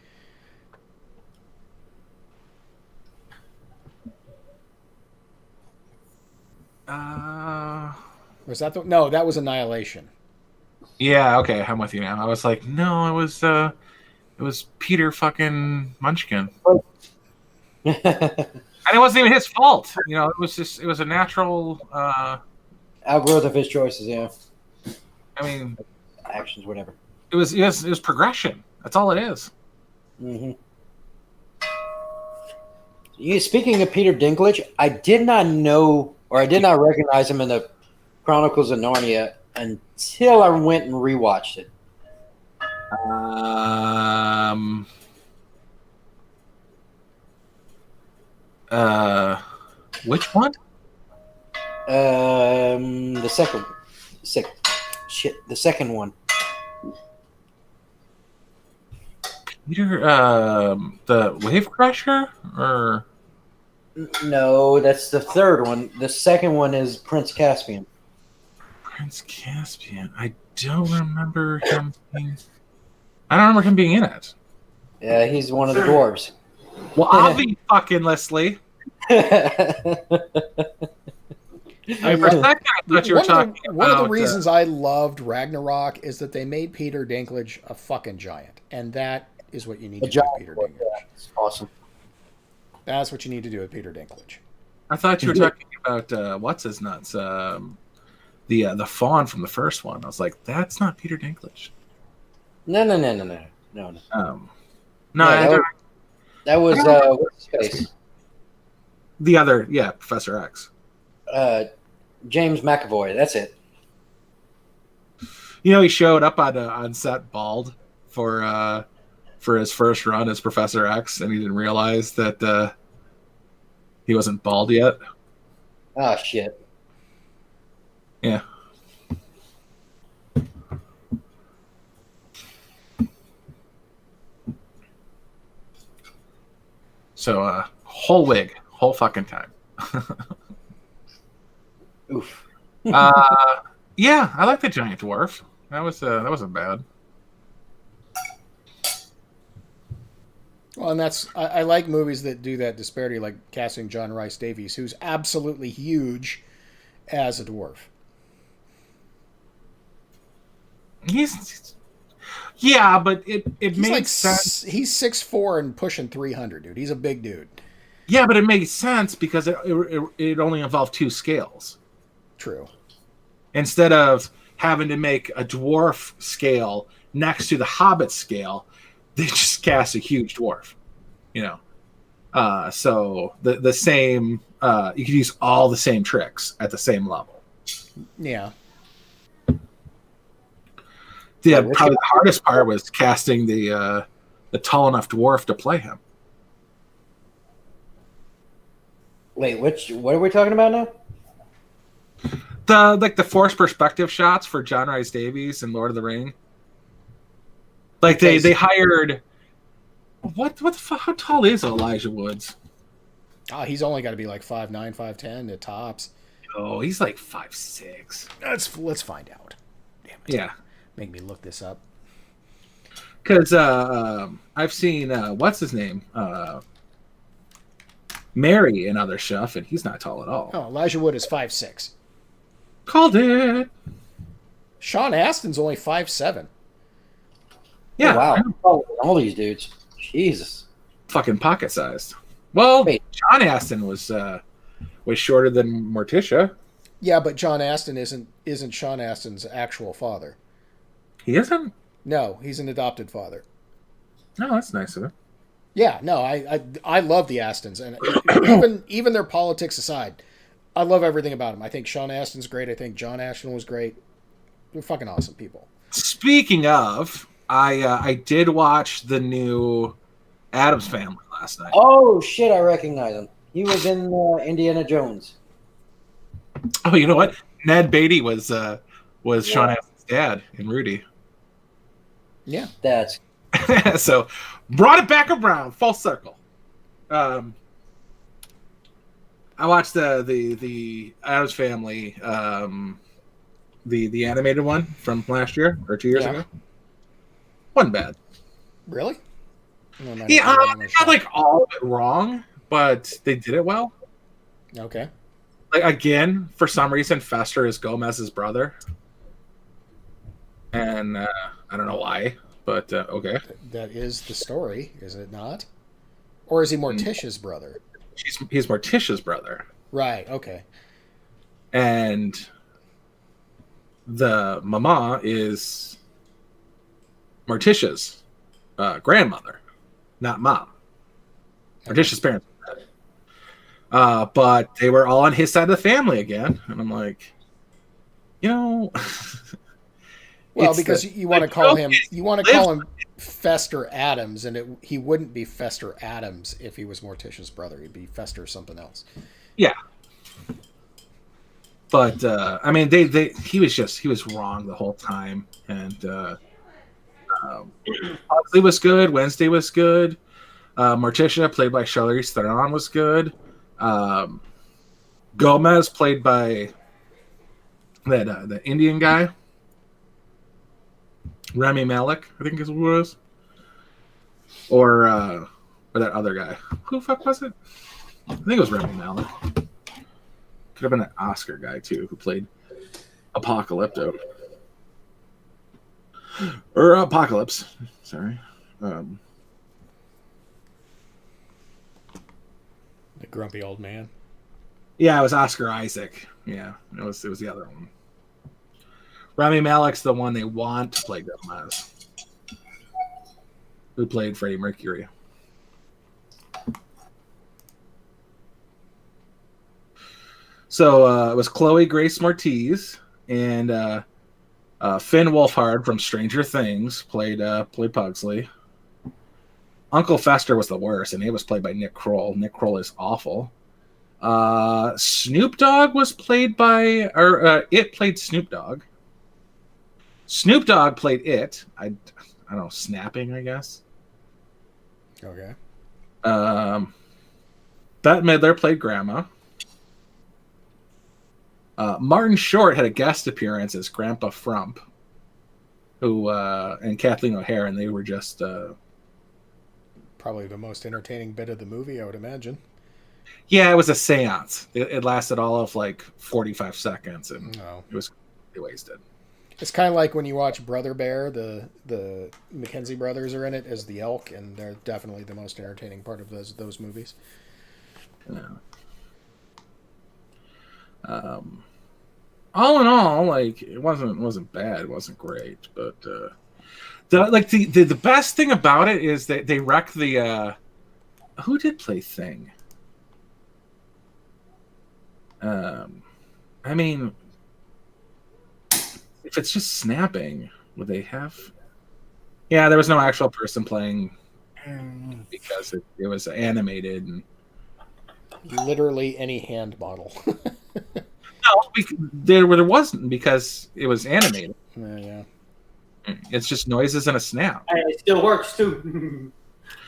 Was that no? That was Annihilation. Yeah, okay, I'm with you now. I was like, no, it was Peter fucking Munchkin. And it wasn't even his fault. You know, it was a natural Outgrowth of his choices, yeah. I mean, Actions, whatever. it was progression. That's all it is. Mm-hmm. Speaking of Peter Dinklage, I did not know, or I did not recognize him in the Chronicles of Narnia until I went and rewatched it. Which one? The second one. Peter, the Wave Crusher, or No, that's the third one. The second one is Prince Caspian. Prince Caspian. I don't remember him being. I don't remember him being in it. Yeah, he's one of the dwarves. Well, obviously, fucking Leslie. For a second, I thought you were talking about. One of the reasons I loved Ragnarok is that they made Peter Dinklage a fucking giant, and that is what you need to do with Peter Dinklage. Yeah, it's awesome. That's what you need to do with Peter Dinklage. I thought you were talking about what's his nuts, the fawn from the first one. I was like, that's not Peter Dinklage. No. No, Yeah, that was what's his face? the other, Professor X. James McAvoy. That's it. You know, he showed up on set bald for his first run as Professor X, and he didn't realize that he wasn't bald yet. Oh shit. Yeah. So, whole wig, whole fucking time. Oof. Yeah, I like the giant dwarf. That wasn't bad. Well, and I like movies that do that disparity, like casting John Rice Davies, who's absolutely huge as a dwarf. Yeah, but it He's makes like sense. He's 6'4" and pushing 300, dude. He's a big dude. Yeah, but it makes sense because it only involved 2 scales. True. Instead of having to make a dwarf scale next to the Hobbit scale, they just cast a huge dwarf. You know, so the same. You could use all the same tricks at the same level. Yeah. Yeah, probably the hardest part was casting the tall enough dwarf to play him. Wait, what are we talking about now? The forced perspective shots for John Rice Davies and Lord of the Ring. Like they hired what the fuck? How tall is Elijah Woods? Oh, he's only got to be like 5'9", 5'10" at tops. Oh, he's like 5'6". Let's find out. Damn it. Yeah. Make me look this up. Because I've seen what's his name, Mary and other stuff, and he's not tall at all. Oh, Elijah Wood is 5'6". Called it. Sean Astin's only 5'7". Yeah. Oh, wow. Oh, all these dudes. Jesus. Fucking pocket sized. Well, Wait. John Astin was shorter than Morticia. Yeah, but John Astin isn't Sean Astin's actual father. He isn't? No, he's an adopted father. No, that's nice of him. Yeah, no, I love the Astons, and even their politics aside, I love everything about them. I think Sean Astin's great. I think John Astin was great. They're fucking awesome people. Speaking of, I did watch the new Addams Family last night. Oh shit! I recognize him. He was in Indiana Jones. Oh, you know what? Ned Beatty was Sean Astin's dad in Rudy. Yeah, That's So brought it back around, full circle. I watched the Addams Family, the animated one from last year or 2 years ago. Wasn't bad. really? No, They got like all of it wrong, but they did it well. Okay. Like again, for some reason, Fester is Gomez's brother, and I don't know why, but okay. That is the story, is it not? Or is he Morticia's brother? He's Morticia's brother, Right. Okay. and the mama is Morticia's grandmother, not mom. Morticia's parents. But they were all on his side of the family again, and I'm like, you know, Well, because you want to call him Fester Adams, and he wouldn't be Fester Adams if he was Morticia's brother. He'd be Fester something else. yeah. But I mean, he was wrong the whole time, and Huxley was good. Wednesday was good. Morticia, played by Charlize Theron, was good. Gomez, played by that the Indian guy, Rami Malek, I think is what it was, or that other guy. Who the fuck was it? I think it was Rami Malek. Could have been an Oscar guy too, who played Apocalypto or Apocalypse. Sorry. The grumpy old man. Yeah, it was Oscar Isaac. Yeah, it was the other one. Rami Malek's the one they want to play Gomez, who played Freddie Mercury. So it was Chloe Grace Moretz and Finn Wolfhard from Stranger Things played Pugsley. Uncle Fester was the worst, and he was played by Nick Kroll. Nick Kroll is awful. Snoop Dogg was played by, or It played Snoop Dogg. Snoop Dogg played It. I don't know, snapping, I guess. Okay. Bette Midler played Grandma. Martin Short had a guest appearance as Grandpa Frump, who and Kathleen O'Hare, and they were just probably the most entertaining bit of the movie, I would imagine. Yeah, it was a seance. It lasted all of like 45 seconds, and it was wasted. It's kind of like when you watch Brother Bear, the Mackenzie brothers are in it as the elk, and they're definitely the most entertaining part of those movies. Yeah. All in all, like it wasn't bad. It wasn't great, but the best thing about it is that they wrecked the who did play Thing. I mean, if it's just snapping, would they have? Yeah, there was no actual person playing because it was animated and literally any hand model. No, there wasn't because it was animated. Yeah. It's just noises and a snap. And it still works too.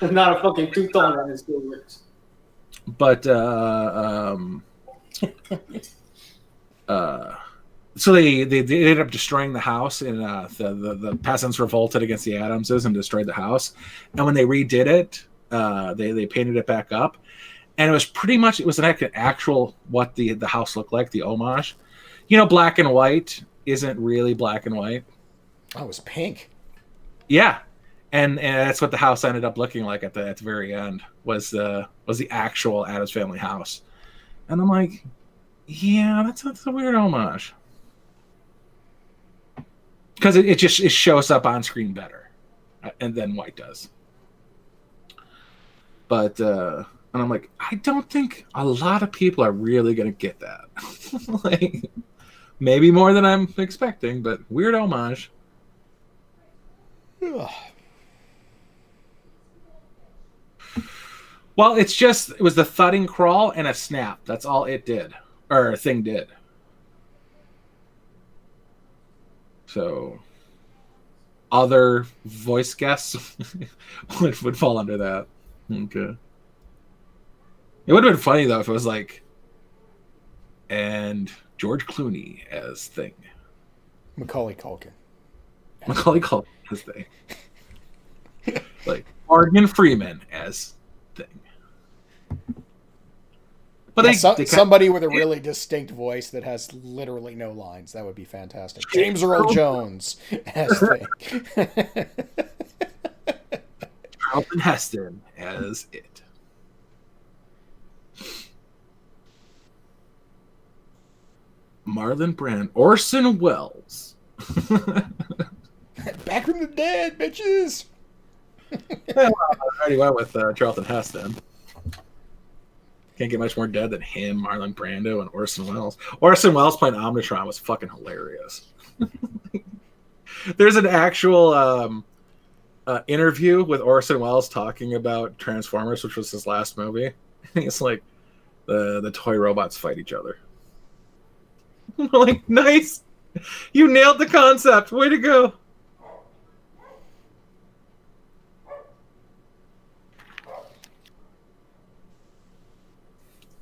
It's not a fucking two-tone, and it still works. But so they ended up destroying the house, and the peasants revolted against the Adamses and destroyed the house. And when they redid it, they painted it back up. And it was pretty much, it was an actual what the house looked like, the homage. You know, black and white isn't really black and white. Oh, it was pink. Yeah. And that's what the house ended up looking like at the very end, was the actual Addams Family house. And I'm like, yeah, that's a weird homage. Because it shows up on screen better and than white does. But and I'm like, I don't think a lot of people are really going to get that. Like, maybe more than I'm expecting, but weird homage. Well, it was the thudding crawl and a snap. That's all it did. Or Thing did. So, other voice guests would fall under that. Okay. It would have been funny, though, if it was like, and George Clooney as Thing. Macaulay Culkin as Thing. Like, Morgan Freeman as Thing. But somebody with a really distinct voice that has literally no lines. That would be fantastic. James Earl Jones as Thing. Charlton Heston as It. Marlon Brando, Orson Welles. Back from the dead, bitches. Well, I already went with Charlton Heston. Can't get much more dead than him, Marlon Brando, and Orson Welles. Orson Welles playing Omnitron was fucking hilarious. There's an actual interview with Orson Welles talking about Transformers, which was his last movie. It's like the toy robots fight each other. Like, nice. You nailed the concept. Way to go.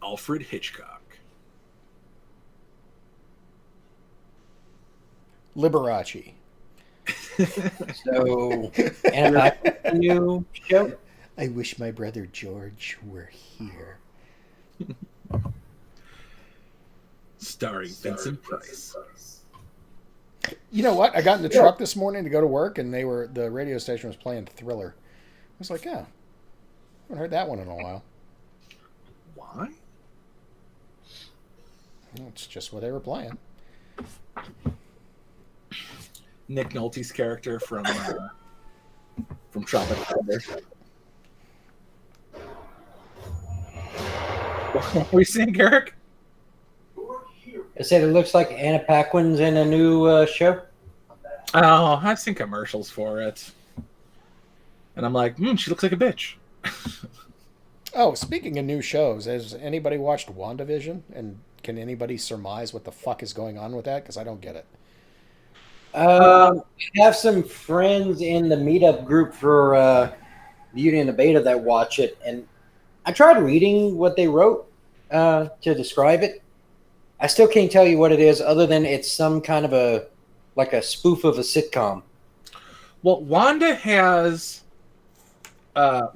Alfred Hitchcock. Liberace. So, and a new show. I wish my brother George were here. Starring Vincent Price. You know what? I got in the truck this morning to go to work, and the radio station was playing Thriller. I was like, yeah, I haven't heard that one in a while. Why? Well, it's just what they were playing. Nick Nolte's character from Tropic Thunder. What were you saying, Garrick? Who I said it looks like Anna Paquin's in a new show. Oh, I've seen commercials for it, and I'm like, she looks like a bitch. Oh, speaking of new shows, has anybody watched WandaVision? And can anybody surmise what the fuck is going on with that? Because I don't get it. I have some friends in the meetup group for Beauty and the Beta that watch it, and I tried reading what they wrote to describe it. I still can't tell you what it is, other than it's some kind of a spoof of a sitcom. Well, Wanda has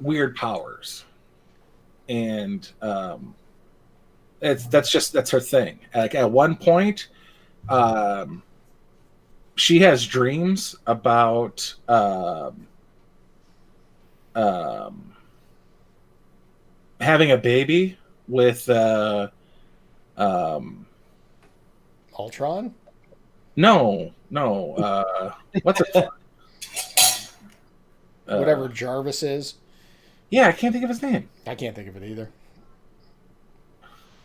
weird powers, and that's her thing. Like at one point, she has dreams about having a baby with Ultron? no, what's it? Whatever Jarvis is. Yeah, I can't think of his name. I can't think of it either.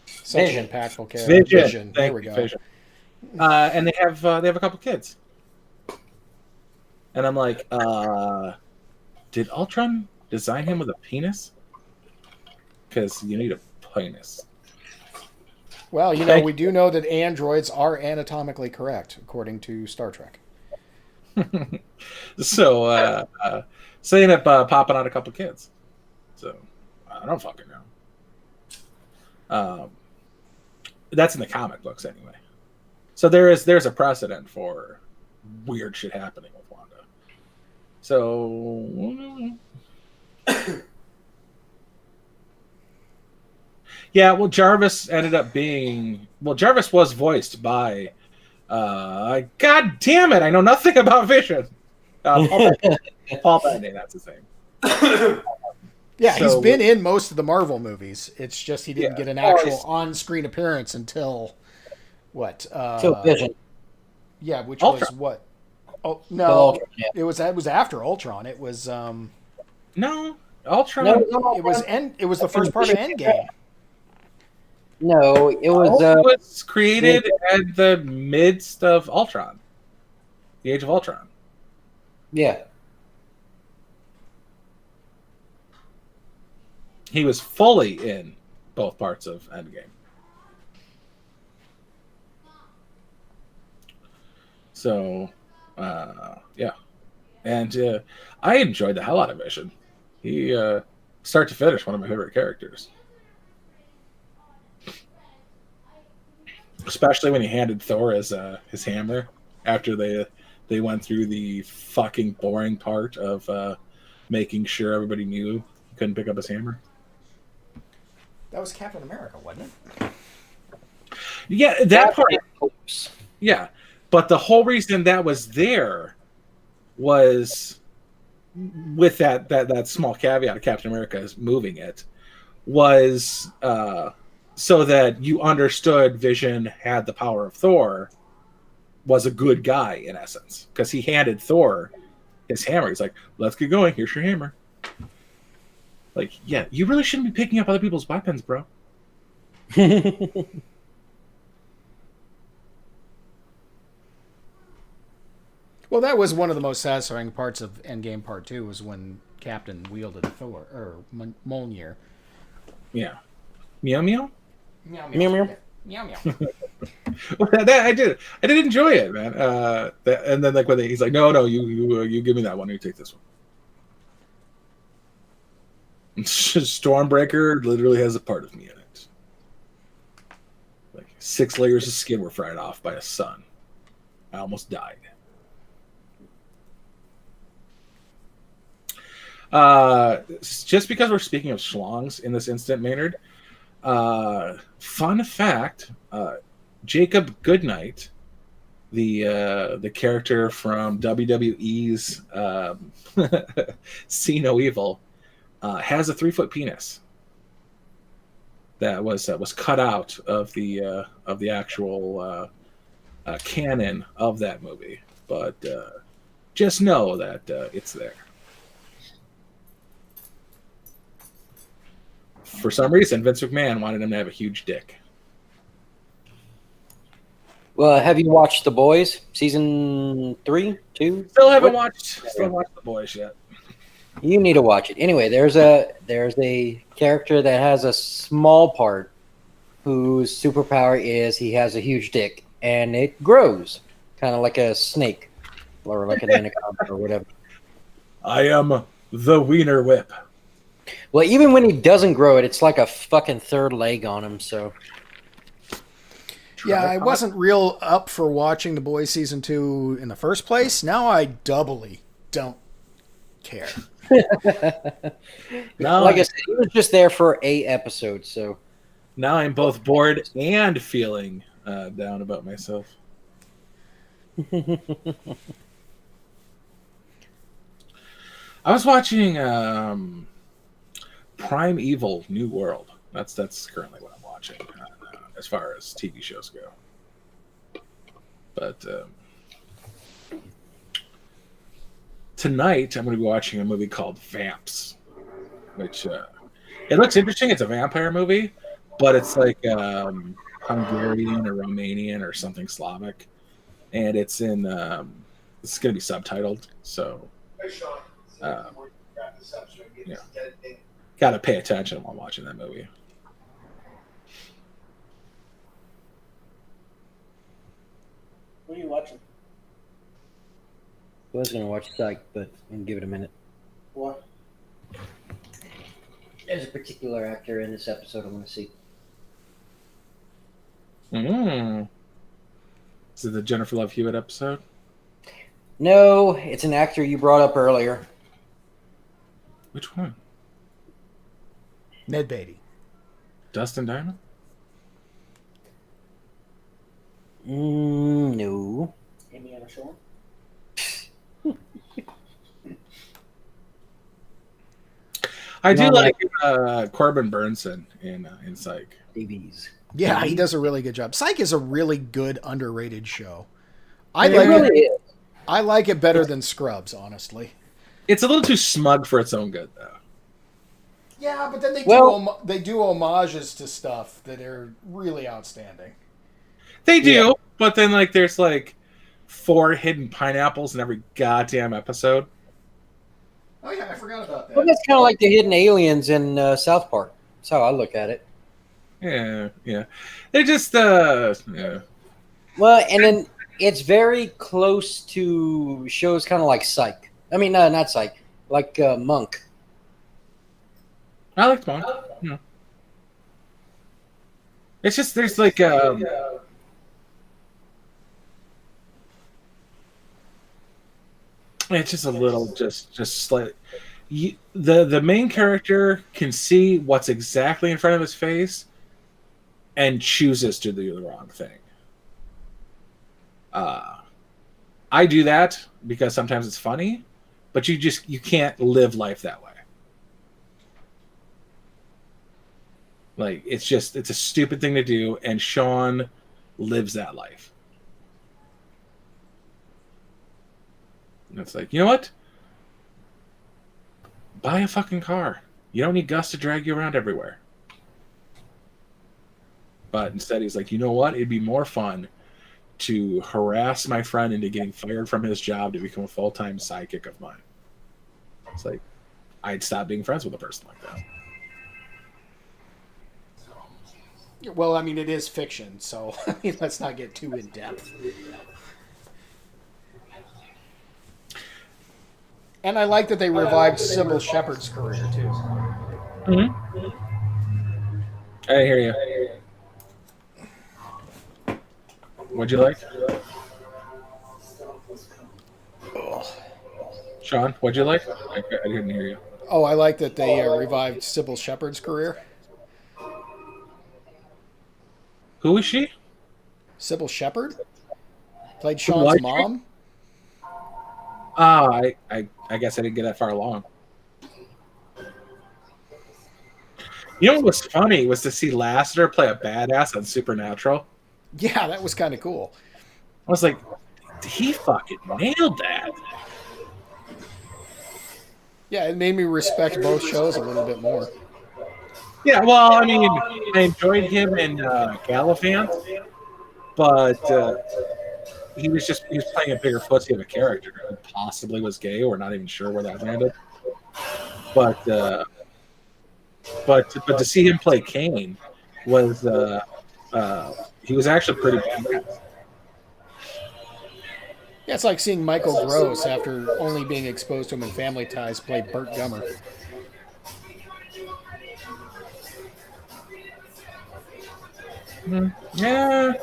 Such Vision. an impactful character. Vision. There we go. Vision. And they have a couple kids. And I'm like, did Ultron design him with a penis? Because you need a penis. Well, you know, we do know that androids are anatomically correct, according to Star Trek. So they end up popping out a couple kids. So I don't fucking know. That's in the comic books anyway. So there's a precedent for weird shit happening with Wanda. So yeah, well, Jarvis ended up being Jarvis was voiced by God damn it, I know nothing about Vision. Paul Bettany, that's his name. Yeah, he's been in most of the Marvel movies. It's just he didn't get an actual on-screen appearance until what? Till Vision. Yeah, which Ultron. was what? Oh no, Ultron, yeah. it was after Ultron. It was No, Ultron. No, it was the first part of Endgame. No, it was. It was created at the midst of Ultron, the Age of Ultron. Yeah. He was fully in both parts of Endgame. So, yeah. And I enjoyed the hell out of Vision. He, start to finish, one of my favorite characters. Especially when he handed Thor his hammer after they went through the fucking boring part of making sure everybody knew he couldn't pick up his hammer. That was Captain America, wasn't it? Yeah, that part. Yeah, but the whole reason that was there was with that small caveat of Captain America is moving it was so that you understood Vision had the power of Thor, was a good guy in essence, because he handed Thor his hammer. He's like, "Let's get going. Here's your hammer." Like, yeah, you really shouldn't be picking up other people's weapons, bro. Well, that was one of the most satisfying parts of Endgame Part 2 was when Captain wielded Thor or Mjolnir. Yeah. Meow meow. Meow Meow, meow. Meow meow. Well, I did enjoy it, man. And then like when he's like, no, you give me that one. You take this one. Stormbreaker literally has a part of me in it. Like 6 layers of skin were fried off by a sun. I almost died. Just because we're speaking of schlongs in this instant, Maynard. Fun fact: Jacob Goodnight, the character from WWE's See No Evil, has a 3-foot penis that was cut out of the actual canon of that movie. But just know that it's there. For some reason, Vince McMahon wanted him to have a huge dick. Well, have you watched The Boys season 3, 2? Still haven't What? watched The Boys yet. You need to watch it. Anyway, there's a character that has a small part whose superpower is he has a huge dick and it grows, kind of like a snake or like an anaconda or whatever. I am the Wiener Whip. Well, even when he doesn't grow it, it's like a fucking third leg on him. So Yeah, I wasn't real up for watching The Boys season 2 in the first place. Now I doubly don't care. Now, like I said, he was just there for a episode. So now I'm both bored and feeling down about myself. I was watching Primeval New World. That's currently what I'm watching as far as TV shows go. But tonight I'm going to be watching a movie called Vamps, which it looks interesting. It's a vampire movie, but it's like Hungarian or Romanian or something Slavic, and it's in it's going to be subtitled, so yeah, got to pay attention while watching that movie. What are you watching? I was going to watch Psych, but I'm gonna give it a minute. What? There's a particular actor in this episode I want to see. Is it the Jennifer Love Hewitt episode? No, it's an actor you brought up earlier. Which one? Ned Beatty. Dustin Diamond? No. Indiana Shore? I do No, like Corbin Burnson in Psych. TVs. Yeah, he does a really good job. Psych is a really good underrated show. It really is. I like it better than Scrubs, honestly. It's a little too smug for its own good, though. Yeah, but then they do homages to stuff that are really outstanding. They do, Yeah. but then like there's like 4 hidden pineapples in every goddamn episode. Oh yeah, I forgot about that. Well, that's kind of like the hidden aliens in South Park. That's how I look at it. Yeah. They're just yeah. Well, and then it's very close to shows kind of like Psych. I mean, not Psych, like Monk. I liked Monk. Yeah. It's just there's like it's just a little just slightly. The main character can see what's exactly in front of his face and chooses to do the wrong thing. I do that because sometimes it's funny, but you can't live life that way. Like it's a stupid thing to do, and Sean lives that life. And it's like, you know what? Buy a fucking car. You don't need Gus to drag you around everywhere. But instead he's like, you know what? It'd be more fun to harass my friend into getting fired from his job to become a full-time sidekick of mine. It's like, I'd stop being friends with a person like that. Well, I mean, it is fiction, so I mean, let's not get too in depth. And I like that they revived Sybil Shepherd's career too. Mm-hmm. I hear you. What'd you like? Sean, what'd you like? I didn't hear you. Oh, I like that they revived Sybil Shepherd's career. Who is she? Sybil Shepherd played Sean's mom. I guess I didn't get that far along. You know what was funny was to see Lasseter play a badass on Supernatural. Yeah, that was kind of cool. I was like, he fucking nailed that. Yeah, it made me respect both shows a little bit more. Yeah, well, I mean, I enjoyed him in Gallivant, but he was playing a bigger footsie of a character who possibly was gay. We're not even sure where that landed. But to see him play Kane was he was actually pretty badass. Yeah, it's like seeing Michael Gross after only being exposed to him in Family Ties play Burt Gummer. Yeah.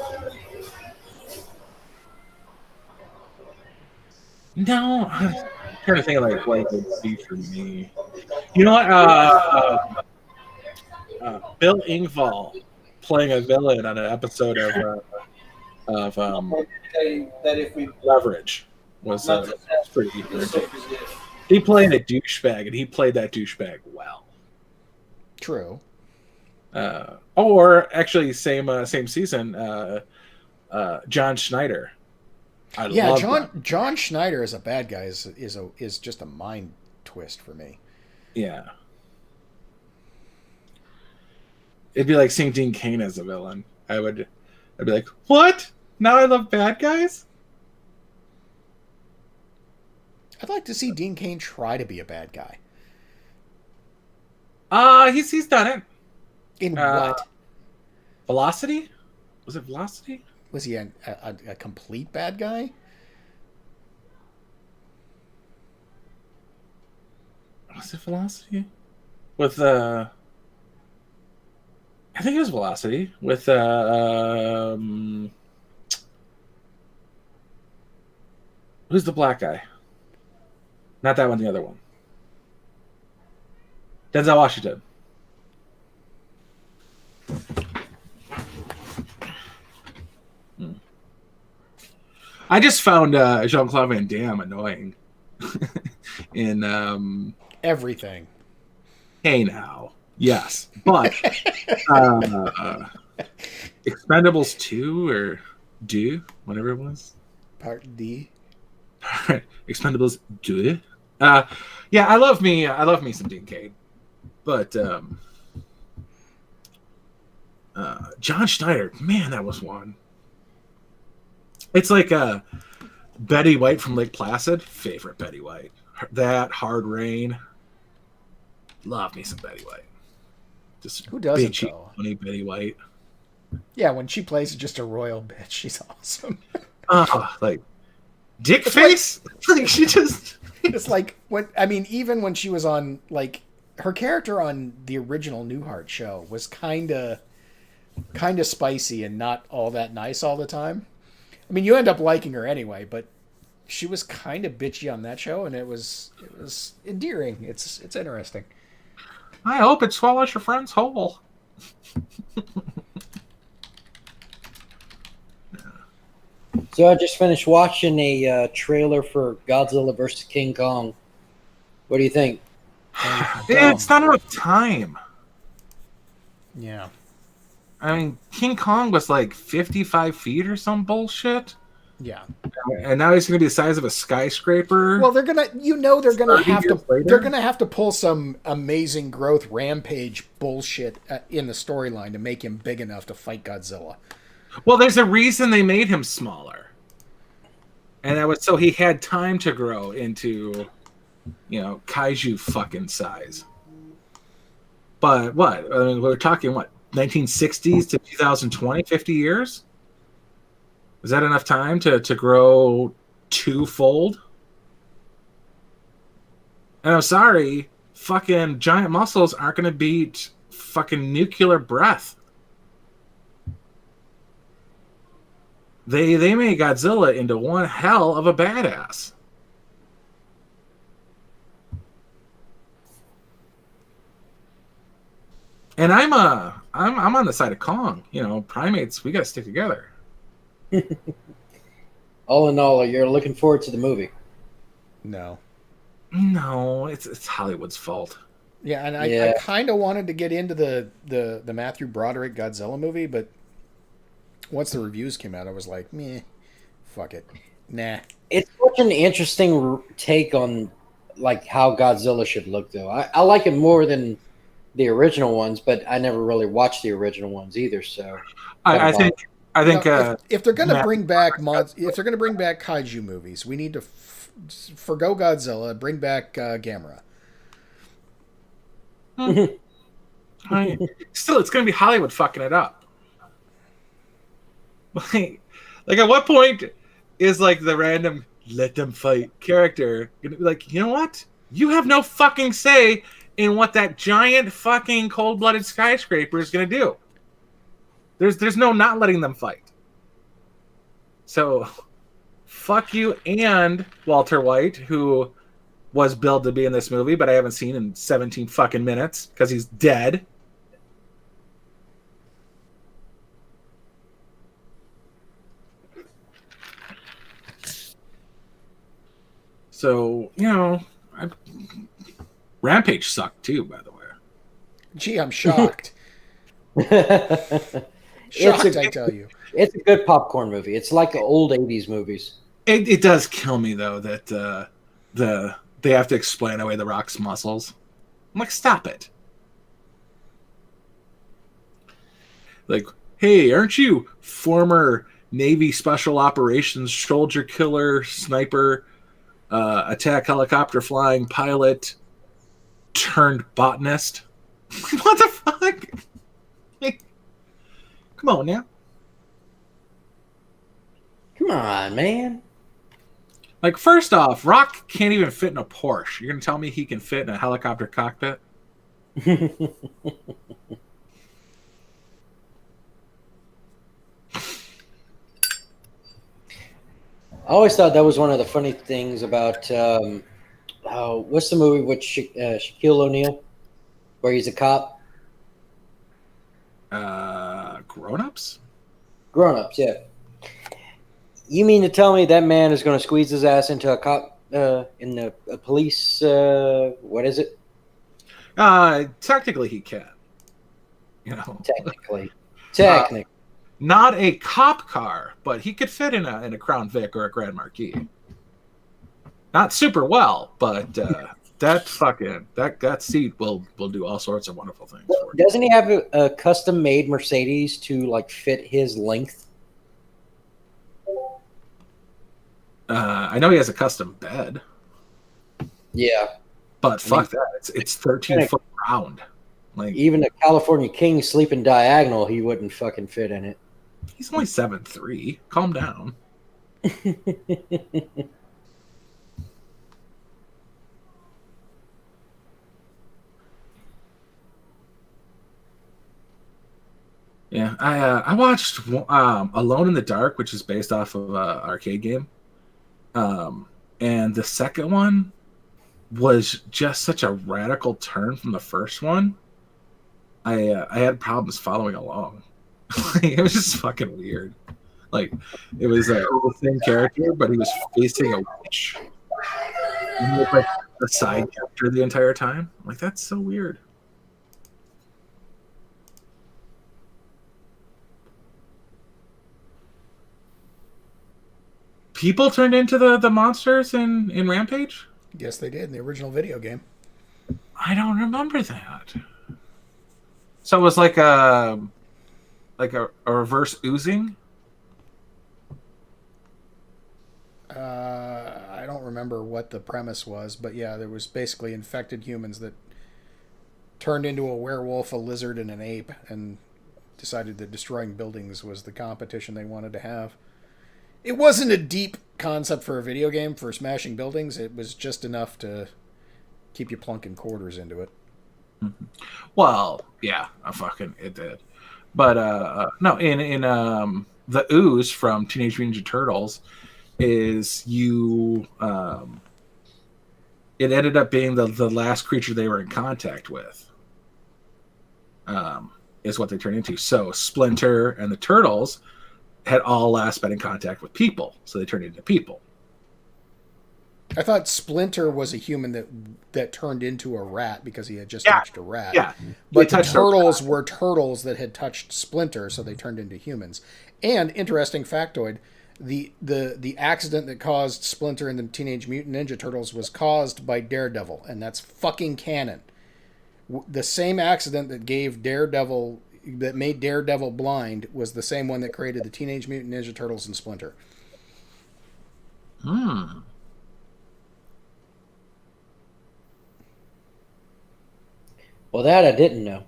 No, I'm trying to think of like what it would be for me. You know what? Bill Engvall playing a villain on an episode of That if we Leverage was pretty entertaining. He played a douchebag, and he played that douchebag well. True. Or actually, same season. John Schneider. I love that. John Schneider as a bad guy is just a mind twist for me. Yeah. It'd be like seeing Dean Cain as a villain. I'd be like, what? Now I love bad guys? I'd like to see Dean Cain try to be a bad guy. He's done it. In what? Velocity? Was it Velocity? Was he a complete bad guy? Was it Velocity? With I think it was Velocity with who's the black guy? Not that one, the other one. Denzel Washington. I just found Jean-Claude Van Damme annoying in Everything. Hey now. Yes. But Expendables 2 or Do, whatever it was. Part D. Expendables 2. Yeah, I love me some Dean Cain. But John Schneider, man, that was one. It's like Betty White from Lake Placid. Favorite Betty White. That, Hard Rain. Love me some Betty White. Just who doesn't, bitchy, though? funny Betty White. Yeah, when she plays just a royal bitch, she's awesome. Like dick face. Like she just. It's like even when she was on, like, her character on the original Newhart show was kind of spicy and not all that nice all the time. I mean, you end up liking her anyway, but she was kind of bitchy on that show, and it was endearing. It's interesting. I hope it swallows your friend's whole. So I just finished watching a trailer for Godzilla vs. King Kong. What do you think? It's not enough time. Yeah. I mean, King Kong was like 55 feet or some bullshit. Yeah. And now he's going to be the size of a skyscraper. Well, they're gonna have to pull some amazing growth rampage bullshit in the storyline to make him big enough to fight Godzilla. Well, there's a reason they made him smaller. And that was so he had time to grow into, kaiju fucking size. But what? I mean, we're talking, 1960s to 2020, 50 years? Is that enough time to grow twofold? And I'm sorry, fucking giant muscles aren't going to beat fucking nuclear breath. They made Godzilla into one hell of a badass. And I'm on the side of Kong. Primates, we got to stick together. All in all, you're looking forward to the movie. No, it's Hollywood's fault. Yeah, and I kind of wanted to get into the Matthew Broderick Godzilla movie, but once the reviews came out, I was like, meh, fuck it, nah. It's such an interesting take on like how Godzilla should look, though. I like it more than the original ones, but I never really watched the original ones either. So I think I think if they're going to Matt- bring back if they're going to bring back kaiju movies, we need to forgo Godzilla, bring back Gamera. Still, it's going to be Hollywood fucking it up. Like, at what point is like the random let them fight character gonna be like, you know what? You have no fucking say in what that giant fucking cold-blooded skyscraper is going to do. There's no not letting them fight. So, fuck you and Walter White, who was billed to be in this movie, but I haven't seen in 17 fucking minutes because he's dead. So, Rampage sucked too, by the way. Gee, I'm shocked. Shocked, I tell you. It's a good popcorn movie. It's like old 80s movies. It does kill me, though, that they have to explain away The Rock's muscles. I'm like, stop it. Like, hey, aren't you former Navy Special Operations soldier killer, sniper, attack helicopter flying pilot turned botanist? What the fuck? Come on now. Come on, man. Like, first off, Rock can't even fit in a Porsche. You're going to tell me he can fit in a helicopter cockpit? I always thought that was one of the funny things about what's the movie with Shaquille O'Neal, where he's a cop? Grown-ups? Grown-ups, yeah. You mean to tell me that man is going to squeeze his ass into a cop in the police? What is it? Technically, he can. Technically. Not a cop car, but he could fit in a Crown Vic or a Grand Marquis. Not super well, but that seat will do all sorts of wonderful things. For you. Doesn't he have a custom-made Mercedes to like fit his length? I know he has a custom bed. Yeah, but fuck that. It's 13 foot round. Like, even a California King sleeping diagonal, he wouldn't fucking fit in it. He's only 7'3". Calm down. Yeah, I watched Alone in the Dark, which is based off of an arcade game. And the second one was just such a radical turn from the first one. I had problems following along. It was just fucking weird. Like, it was the same character, but he was facing a witch. And he was like a side character the entire time. Like, that's so weird. People turned into the monsters in Rampage? Yes, they did in the original video game. I don't remember that. So it was like a reverse oozing? I don't remember what the premise was, but yeah, there was basically infected humans that turned into a werewolf, a lizard, and an ape, and decided that destroying buildings was the competition they wanted to have. It wasn't a deep concept for a video game for smashing buildings. It was just enough to keep you plunking quarters into it. Mm-hmm. Well, yeah, it did. But no, in the ooze from Teenage Mutant Ninja Turtles is it ended up being the last creature they were in contact with. Is what they turned into. So Splinter and the Turtles had all last been in contact with people, so they turned into people. I thought Splinter was a human that turned into a rat because he had just touched a rat. Yeah, but the Turtles were turtles that had touched Splinter, so they turned into humans. And interesting factoid: the accident that caused Splinter and the Teenage Mutant Ninja Turtles was caused by Daredevil, and that's fucking canon. The same accident that gave Daredevil that made Daredevil blind was the same one that created the Teenage Mutant Ninja Turtles and Splinter. Hmm. Well, that I didn't know.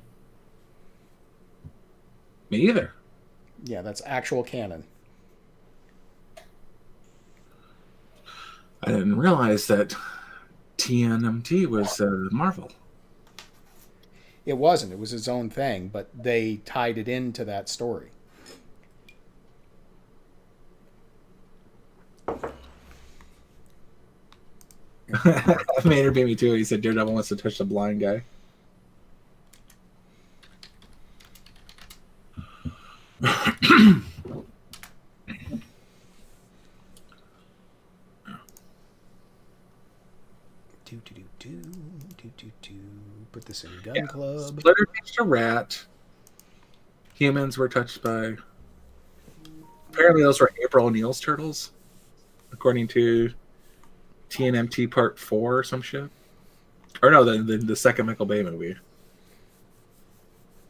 Me either. Yeah, that's actual canon. I didn't realize that TNMT was Marvel. It wasn't. It was its own thing, but they tied it into that story. Maynard beat me too. He said Daredevil wants to touch the blind guy. Put this in Gun Club. Splinter touched a rat. Humans were touched by. Apparently, those were April O'Neil's turtles, according to TNMT Part 4 or some shit. Or no, the second Michael Bay movie.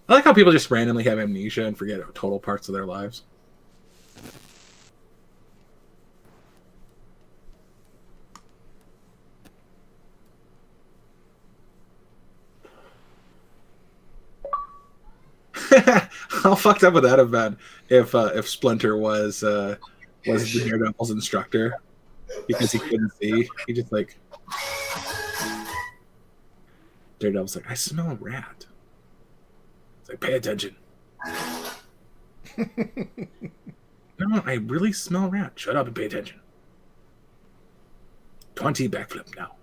I like how people just randomly have amnesia and forget total parts of their lives. How fucked up would that have been if Splinter was the Daredevil's instructor because he couldn't see? He just like Daredevil's like, I smell a rat. It's like, pay attention. No, I really smell a rat. Shut up and pay attention. 20 backflip now.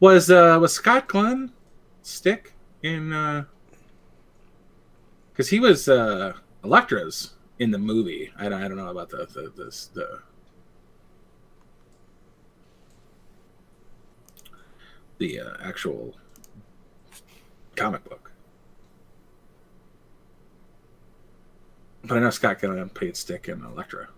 Was Scott Glenn Stick in? Because he was Elektra's in the movie. I don't know about the actual comic book, but I know Scott Glenn played Stick in Elektra.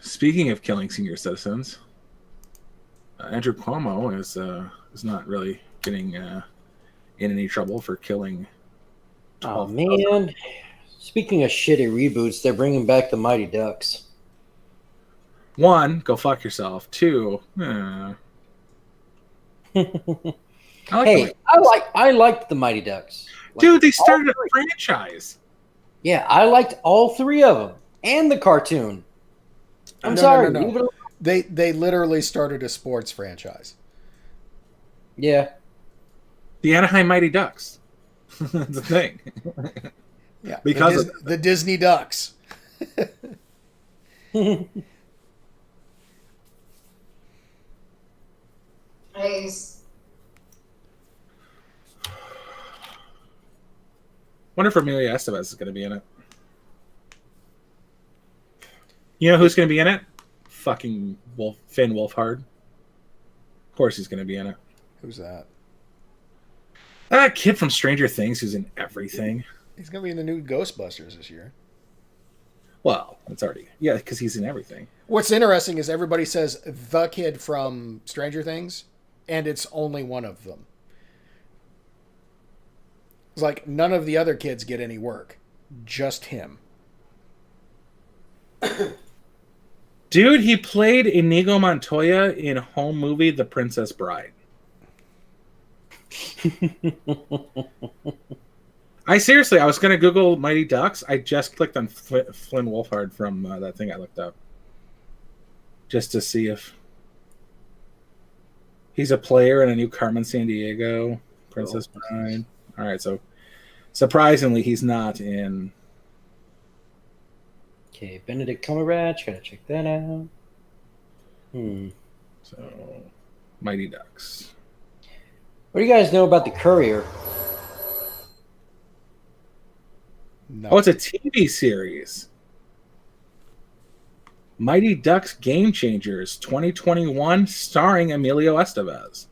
Speaking of killing senior citizens, Andrew Cuomo is not really getting in any trouble for killing. Oh man! Speaking of shitty reboots, they're bringing back the Mighty Ducks. One, go fuck yourself. Two, I like I liked the Mighty Ducks. Dude, they started a franchise. Yeah, I liked all three of them and the cartoon. I'm sorry. No. They literally started a sports franchise. Yeah. The Anaheim Mighty Ducks. That's the thing. Yeah. Because the Disney Ducks. Nice. Wonder if Emilio Estevez is going to be in it. You know who's going to be in it? Fucking Finn Wolfhard. Of course he's going to be in it. Who's that? That kid from Stranger Things who's in everything. He's going to be in the new Ghostbusters this year. Well, it's already... Yeah, because he's in everything. What's interesting is everybody says the kid from Stranger Things, and it's only one of them. It's like none of the other kids get any work. Just him. Dude, he played Inigo Montoya in home movie The Princess Bride. I was going to Google Mighty Ducks. I just clicked on Flynn Wolfhard from that thing I looked up. Just to see if he's a player in a new Carmen Sandiego, Princess Bride. All right, so surprisingly, he's not in... Okay, Benedict Cumberbatch. Gotta check that out. So, Mighty Ducks. What do you guys know about The Courier? No. Oh, it's a TV series. Mighty Ducks Game Changers 2021, starring Emilio Estevez.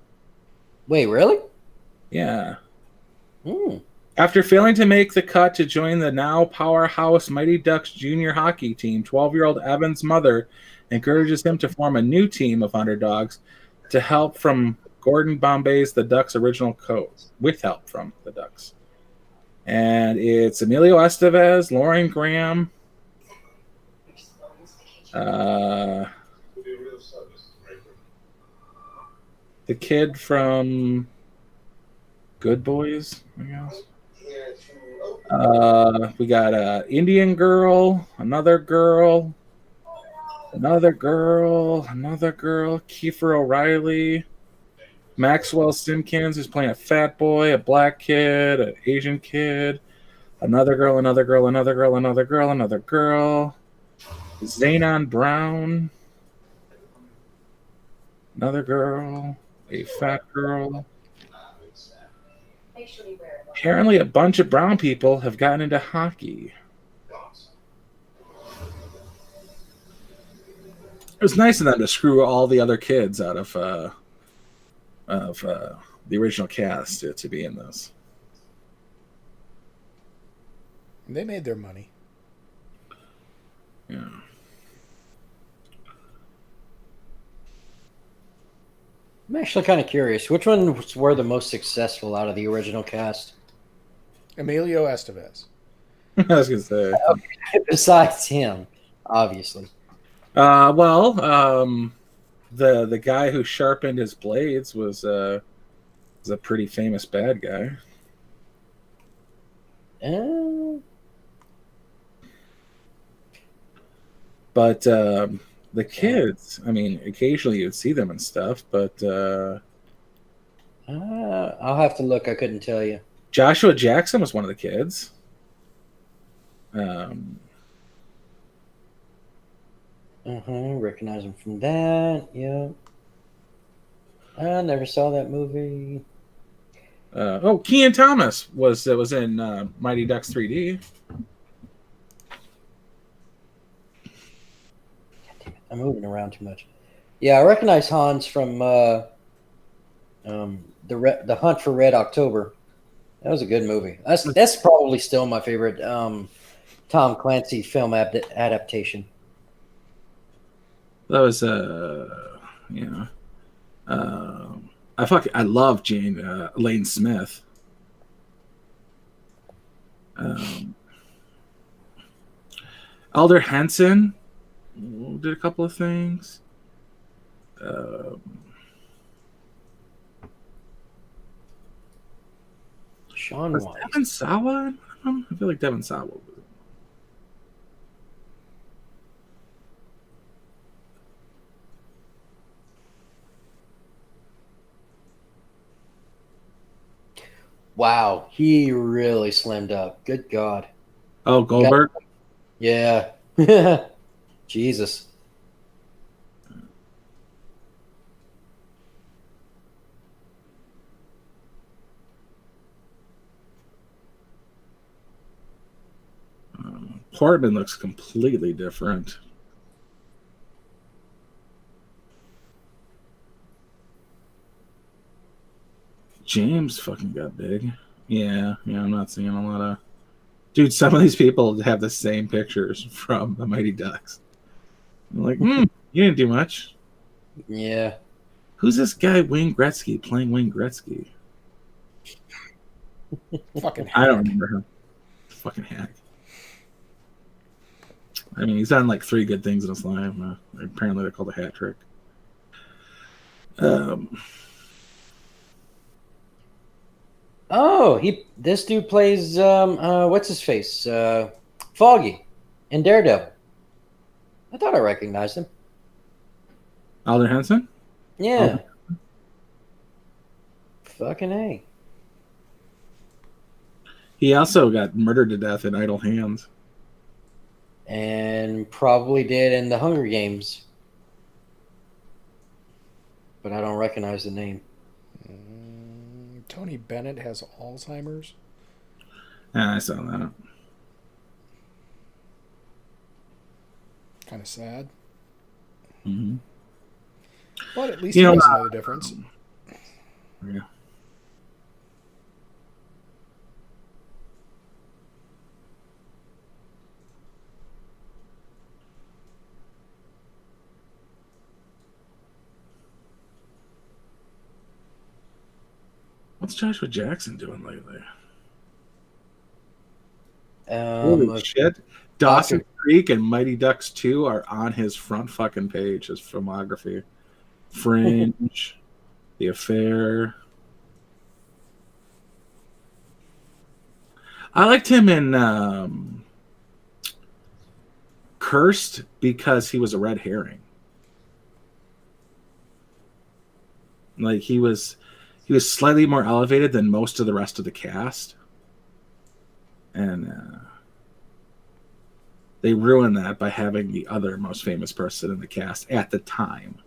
Wait, really? Yeah. Hmm. After failing to make the cut to join the now powerhouse Mighty Ducks junior hockey team, 12-year-old Evan's mother encourages him to form a new team of underdogs to help from Gordon Bombay's The Ducks original coach, with help from the Ducks. And it's Emilio Estevez, Lauren Graham, the kid from Good Boys, I guess. We got Indian girl, another girl, Kiefer O'Reilly, Maxwell Simkins is playing a fat boy, a black kid, an Asian kid, another girl, Zanon Brown, another girl, a fat girl. Apparently, a bunch of brown people have gotten into hockey. It was nice of them to screw all the other kids out of the original cast to be in this. They made their money. Yeah. I'm actually kind of curious. Which ones were the most successful out of the original cast? Emilio Estevez. I was gonna say. Besides him, obviously. The guy who sharpened his blades was a pretty famous bad guy. But the kids, I mean, occasionally you'd see them and stuff, but I'll have to look. I couldn't tell you. Joshua Jackson was one of the kids. Recognize him from that. Yeah. I never saw that movie. Kean Thomas was in Mighty Ducks 3D. I'm moving around too much. Yeah, I recognize Hans from the Hunt for Red October. That was a good movie. That's probably still my favorite Tom Clancy film adaptation. That was I love Lane Smith. Alder Henson did a couple of things. Sean Was White. Devin Sawa? I feel like Devin Sawa was. Wow, he really slimmed up. Good God. Oh, Goldberg? Yeah. Jesus. Portman looks completely different. James fucking got big. Yeah, I'm not seeing a lot of... Dude, some of these people have the same pictures from the Mighty Ducks. I'm like, you didn't do much. Yeah. Who's this guy, Wayne Gretzky, playing Wayne Gretzky? Fucking I don't remember him. Fucking hack. I mean, he's done like 3 good things in his life. Apparently, they're called a hat trick. Oh, this dude plays what's his face? Foggy in Daredevil. I thought I recognized him. Alden Henson? Yeah. Fucking A. He also got murdered to death in Idle Hands. And probably did in the Hunger Games. But I don't recognize the name. Tony Bennett has Alzheimer's. Yeah, I saw that. Kind of sad. Mm-hmm. But at least You he know, doesn't know the difference. Yeah. What's Joshua Jackson doing lately? Holy shit. Dawson Creek and Mighty Ducks 2 are on his front fucking page as filmography. Fringe, The Affair. I liked him in Cursed because he was a red herring. Like he was slightly more elevated than most of the rest of the cast. And they ruined that by having the other most famous person in the cast at the time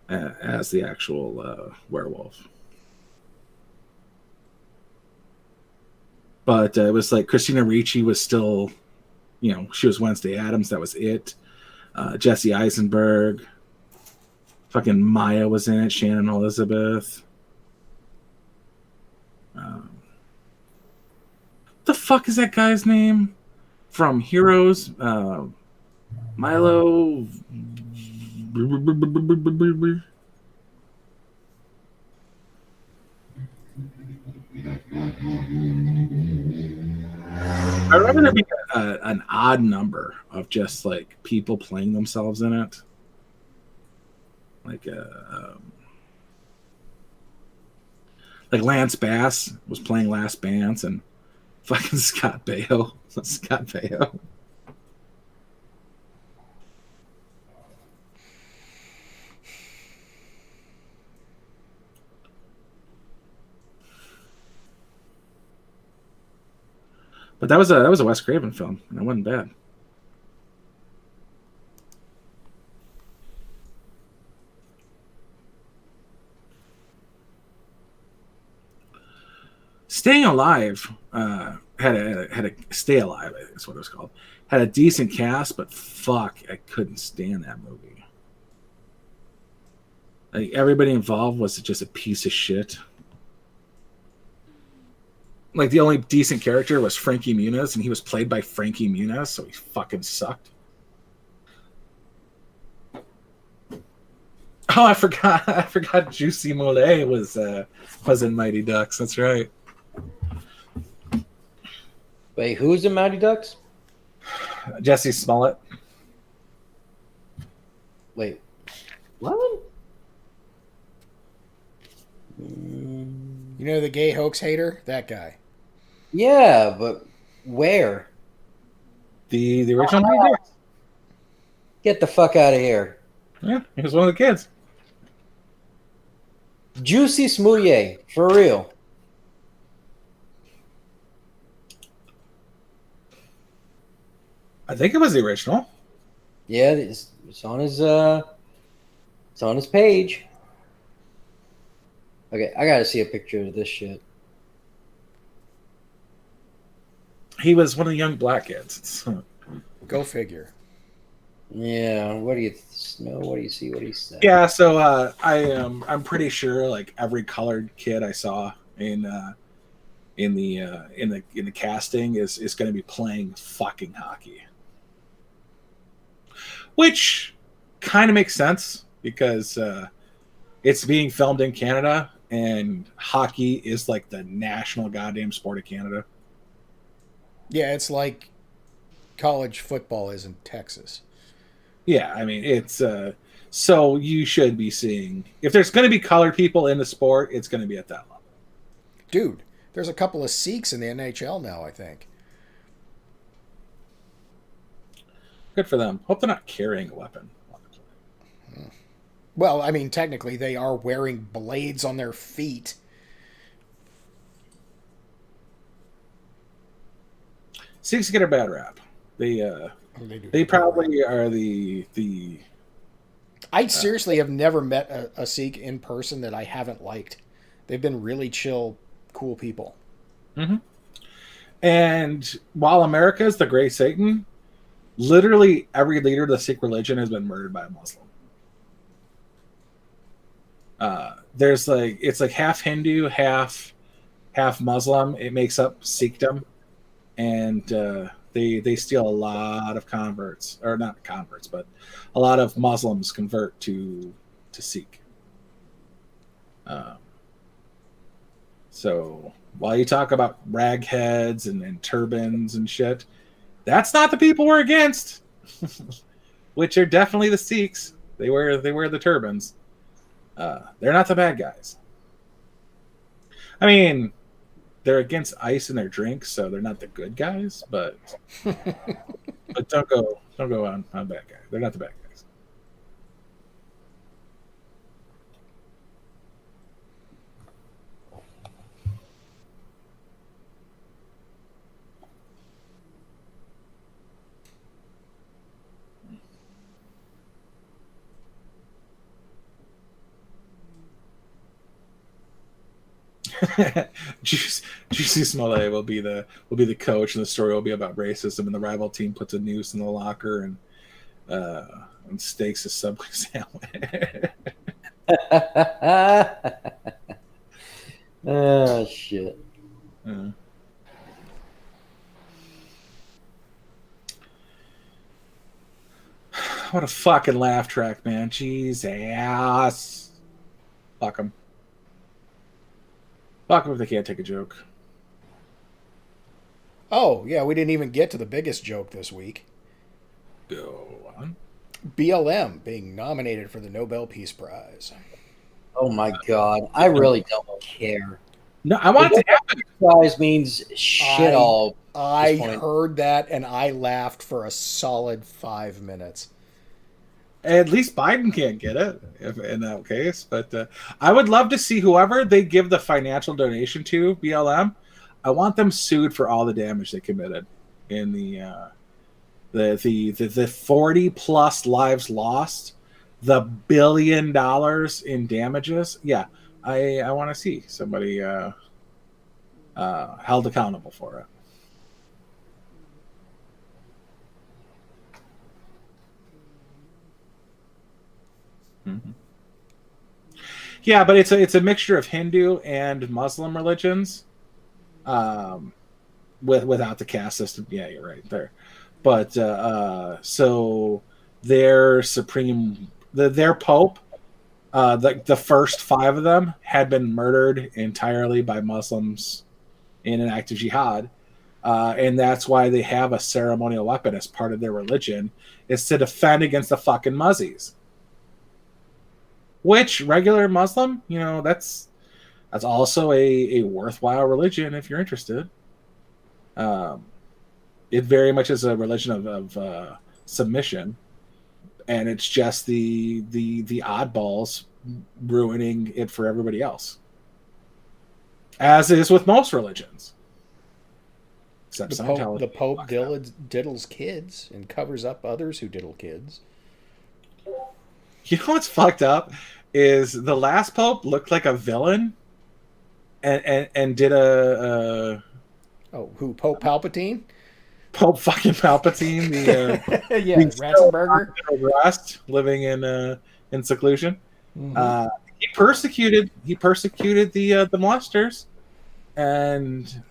as the actual werewolf. But it was like Christina Ricci was still, she was Wednesday Addams. That was it. Jesse Eisenberg. Fucking Maya was in it. Shannon Elizabeth. The fuck is that guy's name from Heroes? Milo. I remember there being an odd number of just like people playing themselves in it. Like Lance Bass was playing Last Bass and fucking Scott Baio. Scott Baio. But that was a Wes Craven film, and it wasn't bad. Staying Alive had a Stay Alive, I think is what it was called. Had a decent cast, but fuck, I couldn't stand that movie. Like everybody involved was just a piece of shit. Like the only decent character was Frankie Muniz, and he was played by Frankie Muniz, so he fucking sucked. Oh, I forgot Juicy Mollet was in Mighty Ducks. That's right. Wait, who's in Mighty Ducks? Jesse Smollett. Wait, what? You know the gay hoax hater? That guy. Yeah, but where? The original Mighty Ducks. Get the fuck out of here. Yeah, he was one of the kids. Juicy Smouye, for real. I think it was the original. Yeah, it's on his page. Okay, I gotta see a picture of this shit. He was one of the young black kids. Go figure. Yeah, what do you know? What do you see? What do you say? Yeah, so I'm pretty sure like every colored kid I saw in the casting is going to be playing fucking hockey, which kind of makes sense because it's being filmed in Canada and hockey is like the national goddamn sport of Canada. Yeah, it's like college football is in Texas. Yeah, I mean it's so you should be seeing if there's going to be colored people in the sport, it's going to be at that level. Dude, there's a couple of Sikhs in the NHL now, I think. Good for them. Hope they're not carrying a weapon. Well, I mean, technically, they are wearing blades on their feet. Sikhs get a bad rap. They probably are the. I seriously have never met a Sikh in person that I haven't liked. They've been really chill, cool people. Mm-hmm. And while America is the gray Satan, literally every leader of the Sikh religion has been murdered by a Muslim. There's like it's like half Hindu, half Muslim. It makes up Sikhdom, and they steal a lot of converts, or not converts, but a lot of Muslims convert to Sikh. So while you talk about ragheads and turbans and shit, that's not the people we're against, which are definitely the Sikhs. They wear the turbans. They're not the bad guys. I mean, they're against ice in their drinks, so they're not the good guys. But don't go on bad guys. They're not the bad guys. Juicy Smollett will be the coach, and the story will be about racism. And the rival team puts a noose in the locker and stakes a Subway sandwich. Oh shit! What a fucking laugh track, man! Jesus, fuck them. Fuck them if they can't take a joke. Oh, yeah, we didn't even get to the biggest joke this week. Go on. BLM being nominated for the Nobel Peace Prize. Oh my god! I really don't care. No, I want it to happen. Prize means shit all. I heard that and I laughed for a solid 5 minutes. At least Biden can't get it in that case. But I would love to see whoever they give the financial donation to, BLM. I want them sued for all the damage they committed in the 40 plus lives lost, the $1 billion in damages. Yeah, I want to see somebody held accountable for it. Mm-hmm. Yeah, but it's a mixture of Hindu and Muslim religions, without the caste system. Yeah, you're right there. But so their their pope, the first 5 of them had been murdered entirely by Muslims in an act of jihad, and that's why they have a ceremonial weapon as part of their religion, is to defend against the fucking Muzzies. Which regular Muslim, that's also a worthwhile religion if you're interested. It very much is a religion of submission, and it's just the oddballs ruining it for everybody else, as is with most religions. Except the Pope diddles kids and covers up others who diddle kids. You know what's fucked up is the last Pope looked like a villain, and did a who, Pope Palpatine? Pope fucking Palpatine, the yeah, Ratzenberger, arrest, living in seclusion. Mm-hmm. He persecuted the molesters, and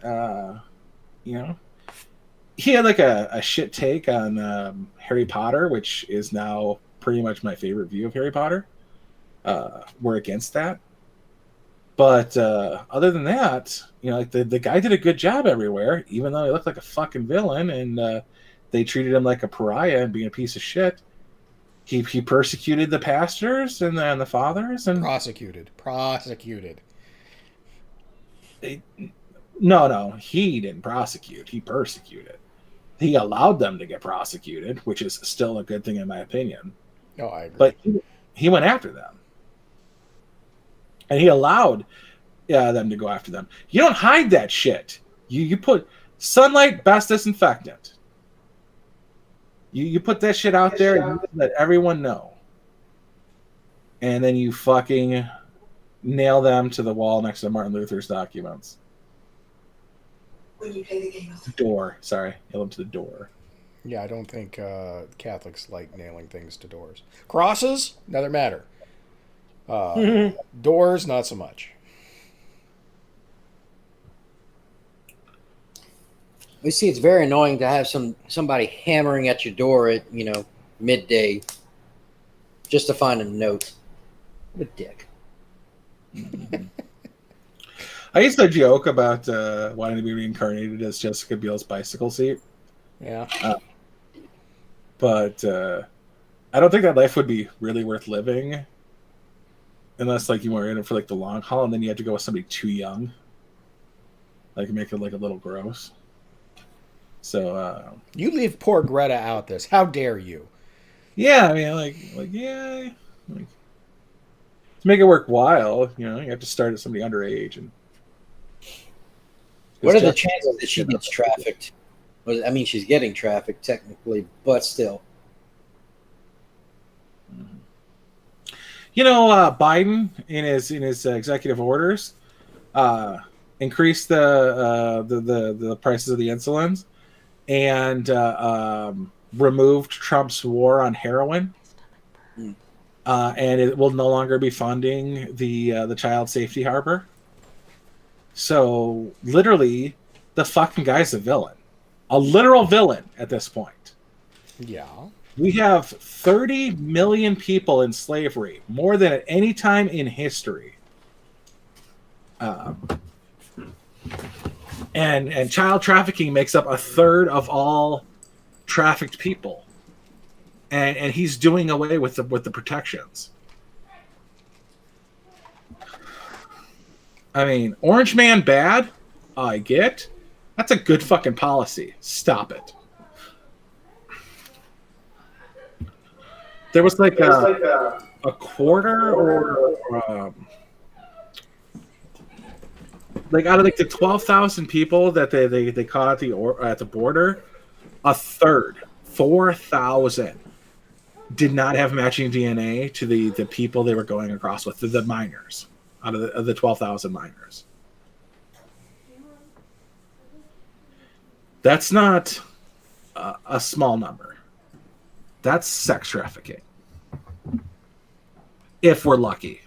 he had like a shit take on Harry Potter, which is now pretty much my favorite view of Harry Potter. We're against that, but other than that, like the guy did a good job everywhere, even though he looked like a fucking villain, and they treated him like a pariah and being a piece of shit. He persecuted the pastors and the fathers and prosecuted. No, he didn't prosecute. He persecuted. He allowed them to get prosecuted, which is still a good thing in my opinion. Oh, I agree. But he went after them. And he allowed them to go after them. You don't hide that shit. You put sunlight, best disinfectant. You put that shit out there and you let everyone know. And then you fucking nail them to the wall next to Martin Luther's documents. When you play the game. Door. Sorry. Nail them to the door. Yeah, I don't think Catholics like nailing things to doors. Crosses, another matter. Doors, not so much. We see it's very annoying to have somebody hammering at your door at midday just to find a note. What a dick. I used to joke about wanting to be reincarnated as Jessica Biel's bicycle seat, Yeah. but I don't think that life would be really worth living unless like you were in it for like the long haul, and then you had to go with somebody too young, like make it like a little gross. So You leave poor Greta out this. How dare you? yeah, I mean yeah, like, to make it worthwhile, you have to start at somebody underage and. What are the Jessica- chances that she gets trafficked? Well, I mean, she's getting trafficked technically, but still. Biden in his executive orders increased the prices of the insulins and removed Trump's war on heroin, and it will no longer be funding the child safety harbor. So literally, the fucking guy's a villain, a literal villain at this point. Yeah. We have 30 million people in slavery, more than at any time in history. And child trafficking makes up a third of all trafficked people. And he's doing away with the protections. I mean, Orange Man bad, I get. That's a good fucking policy. Stop it. There was like a quarter or like out of like the 12,000 people that they caught at the border, a third, 4,000, did not have matching DNA to the people they were going across with, the minors, out of the 12,000 minors. That's not a small number. That's sex trafficking. If we're lucky.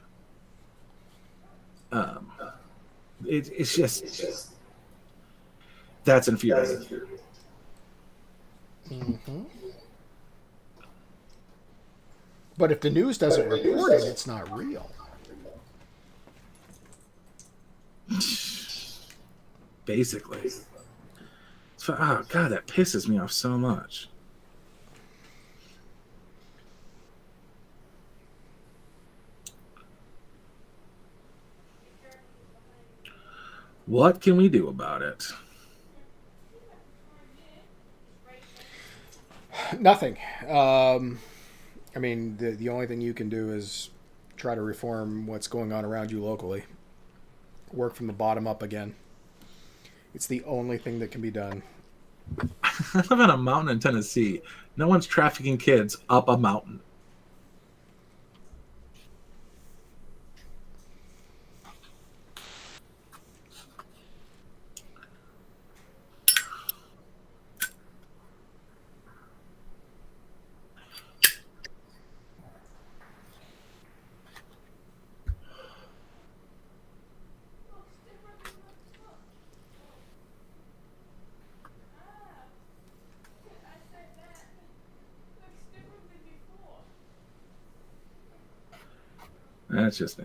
It's just that's infuriating. Mm-hmm. But if the news doesn't report it, it's not real. Basically. So, oh god, that pisses me off so much. What can we do about it? Nothing. I mean, the only thing you can do is try to reform what's going on around you locally. Work from the bottom up again. It's the only thing that can be done. I live on a mountain in Tennessee. No one's trafficking kids up a mountain. That's just me.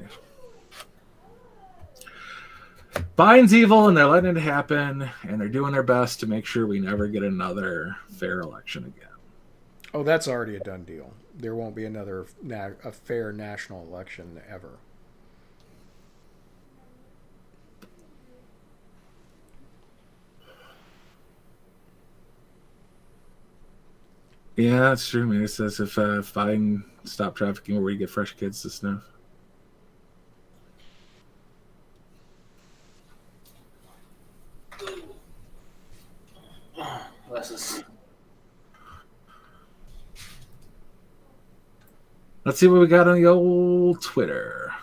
Biden's evil, and they're letting it happen, and they're doing their best to make sure we never get another fair election again. Oh, that's already a done deal. There won't be another a fair national election ever. Yeah, that's true. I mean, it says if Biden stopped trafficking, where we get fresh kids to sniff. Let's see what we got on the old Twitter.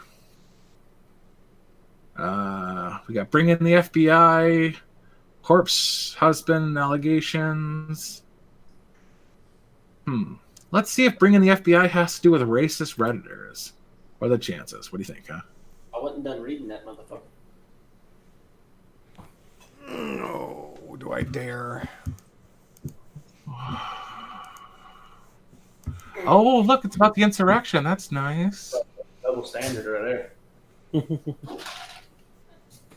We got bring in the FBI, corpse husband allegations. Let's see if bringing the FBI has to do with racist Redditors. What are the chances? What do you think, huh? I wasn't done reading that motherfucker. No, do I dare? Oh, look, it's about the insurrection. That's nice. Double standard right there.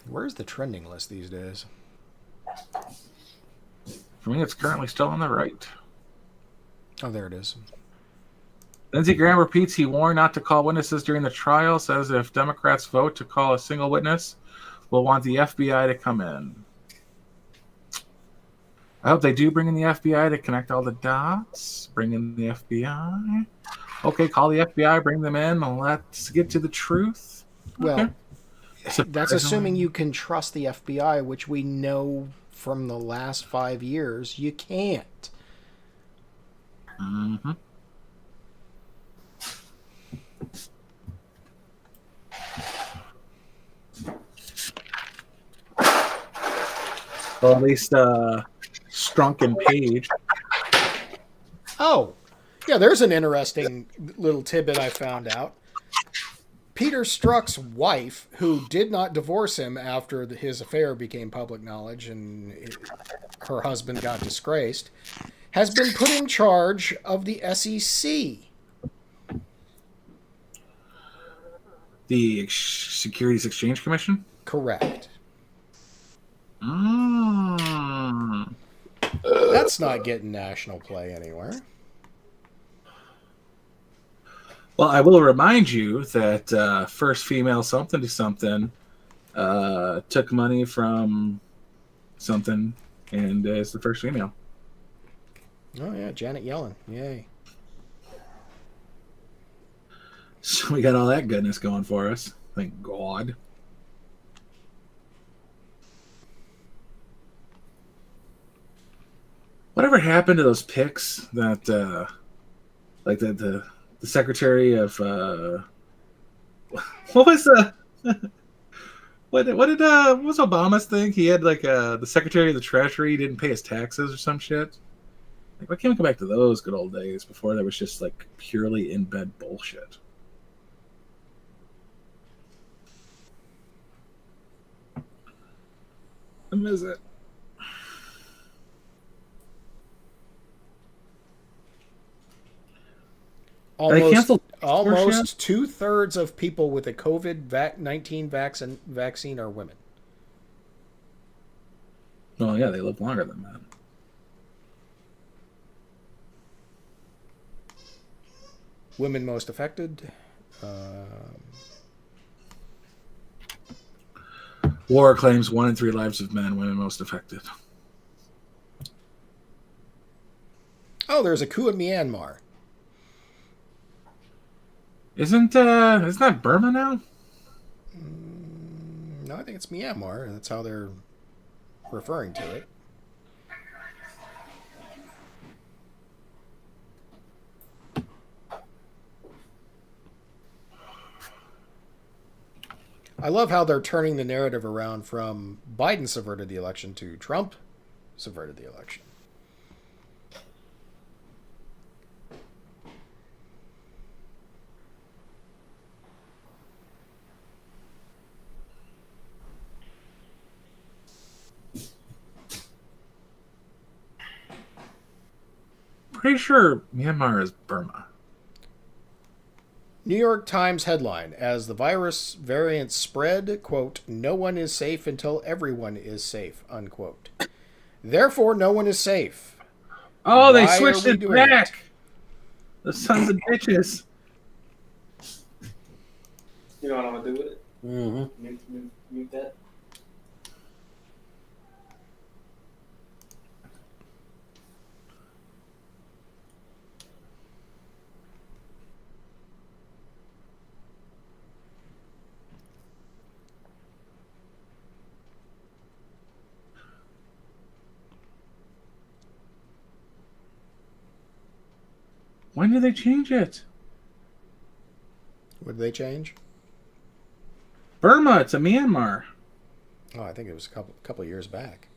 Where's the trending list these days? For me, it's currently still on the right. Oh, there it is. Lindsey Graham repeats he warned not to call witnesses during the trial, says if Democrats vote to call a single witness, we'll want the FBI to come in. I hope they do bring in the FBI to connect all the dots. Bring in the FBI. Okay, call the FBI, bring them in, and let's get to the truth. Well, Okay. that's assuming you can trust the FBI, which we know from the last 5 years you can't. Mm-hmm. Well, at least Strunk and Page. Oh, yeah, there's an interesting little tidbit I found out. Peter Strzok's wife, who did not divorce him after his affair became public knowledge and her husband got disgraced, has been put in charge of the SEC. The Securities Exchange Commission? Correct. Mm. That's not getting national play anywhere. Well, I will remind you that first female something to something took money from something and is the first female. Oh, yeah, Janet Yellen. Yay. So we got all that goodness going for us. Thank God. Whatever happened to those pics that, like the secretary of, what was what was Obama's thing? He had like the secretary of the Treasury didn't pay his taxes or some shit. Like, why can't we go back to those good old days before there was just like purely in bed bullshit? I miss it. They canceled Almost 2/3 of people with a COVID-19 vaccine are women. Well, yeah, they live longer than that. Women most affected. War claims 1 in 3 lives of men, women most affected. Oh, there's a coup in Myanmar. Isn't that Burma now? No, I think it's Myanmar. That's how they're referring to it. I love how they're turning the narrative around from Biden subverted the election to Trump subverted the election. Pretty sure Myanmar is Burma. New York Times headline: as the virus variants spread, quote, no one is safe until everyone is safe, unquote. Therefore, no one is safe. Oh, they Why switched are we it doing back. it? The sons of bitches. You know what I'm gonna do with it? Mm-hmm. Mute that. When did they change it? What did they change? Burma to Myanmar. Oh, I think it was a couple of years back.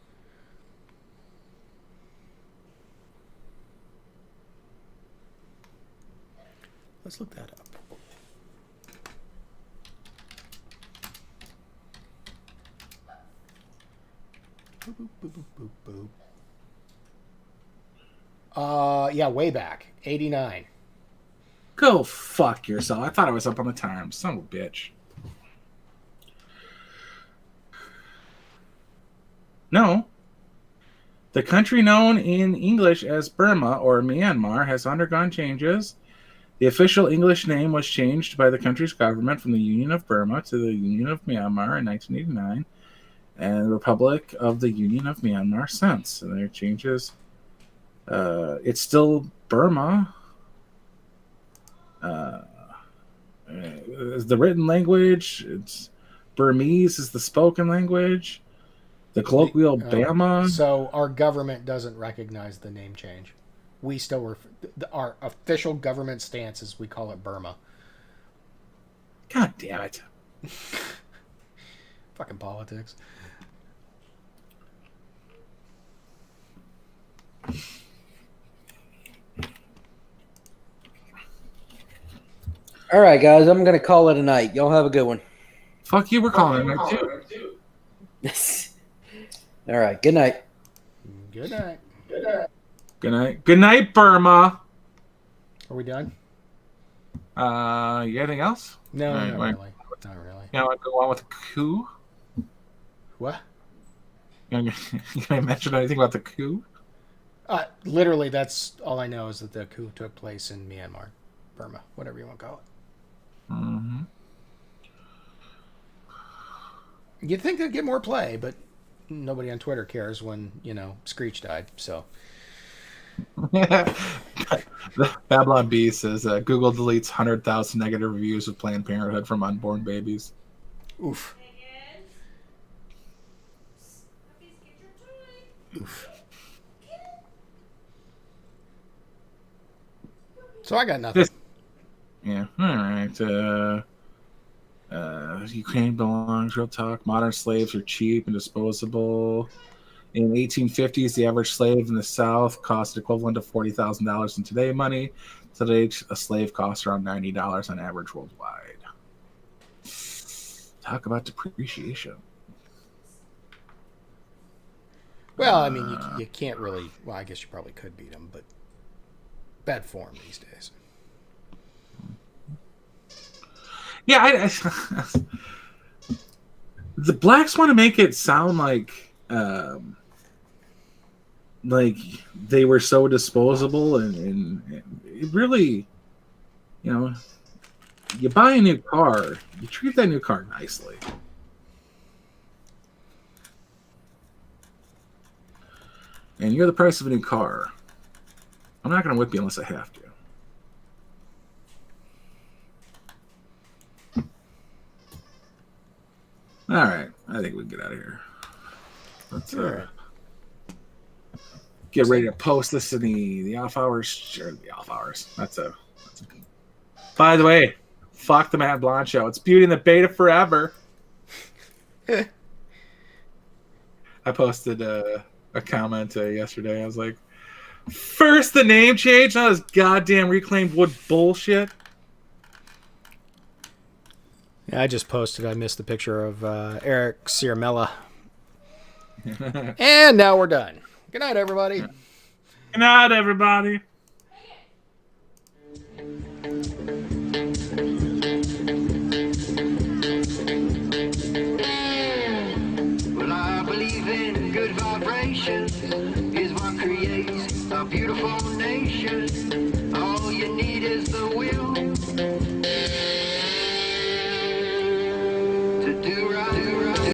Let's look that up. Boop, boop, boop, boop, boop, boop. Yeah, way back. 89. Go fuck yourself. I thought I was up on the time. Son of a bitch. No. The country known in English as Burma or Myanmar has undergone changes. The official English name was changed by the country's government from the Union of Burma to the Union of Myanmar in 1989, and the Republic of the Union of Myanmar since. So there are changes. It's still Burma. Is the written language. It's Burmese is the spoken language. The colloquial Bama. So our government doesn't recognize the name change. We still our official government stance is we call it Burma. God damn it. Fucking politics. All right, guys, I'm going to call it a night. Y'all have a good one. Fuck you, we're calling it too. All right, good night. Good night. Good night. Good night, Burma. Are we done? You got anything else? No, All right, not wait. really. Not really. You want to go on with the coup? What? You gonna mention anything about the coup? Literally, that's all I know is that the coup took place in Myanmar, Burma, whatever you want to call it. Mm-hmm. You'd think they'd get more play, but nobody on Twitter cares when, Screech died, so. Babylon B says Google deletes 100,000 negative reviews of Planned Parenthood from unborn babies. Oof. Oof. So I got nothing. Yeah. All right. Ukraine belongs. Real talk. Modern slaves are cheap and disposable. In 1850s, the average slave in the South cost equivalent to $40,000 in today money. Today, a slave costs around $90 on average worldwide. Talk about depreciation. Well, I mean, you can't really. Well, I guess you probably could beat them, but bad form these days. Yeah, the blacks want to make it sound like they were so disposable, and it really, you buy a new car, you treat that new car nicely. And you're the price of a new car. I'm not going to whip you unless I have to. All right, I think we can get out of here. Let's get ready to post this in the off hours. Sure, the off hours. That's a. By the way, fuck the Matt Blonde show. It's Beauty and the Beta forever. I posted a comment yesterday. I was like, first the name change, not this goddamn reclaimed wood bullshit. Yeah, I just posted. I missed the picture of Eric Ciaramella. And now we're done. Good night, everybody. Good night, everybody. Well, I believe in good vibrations is what creates a beautiful nation. All you need is the will to do right.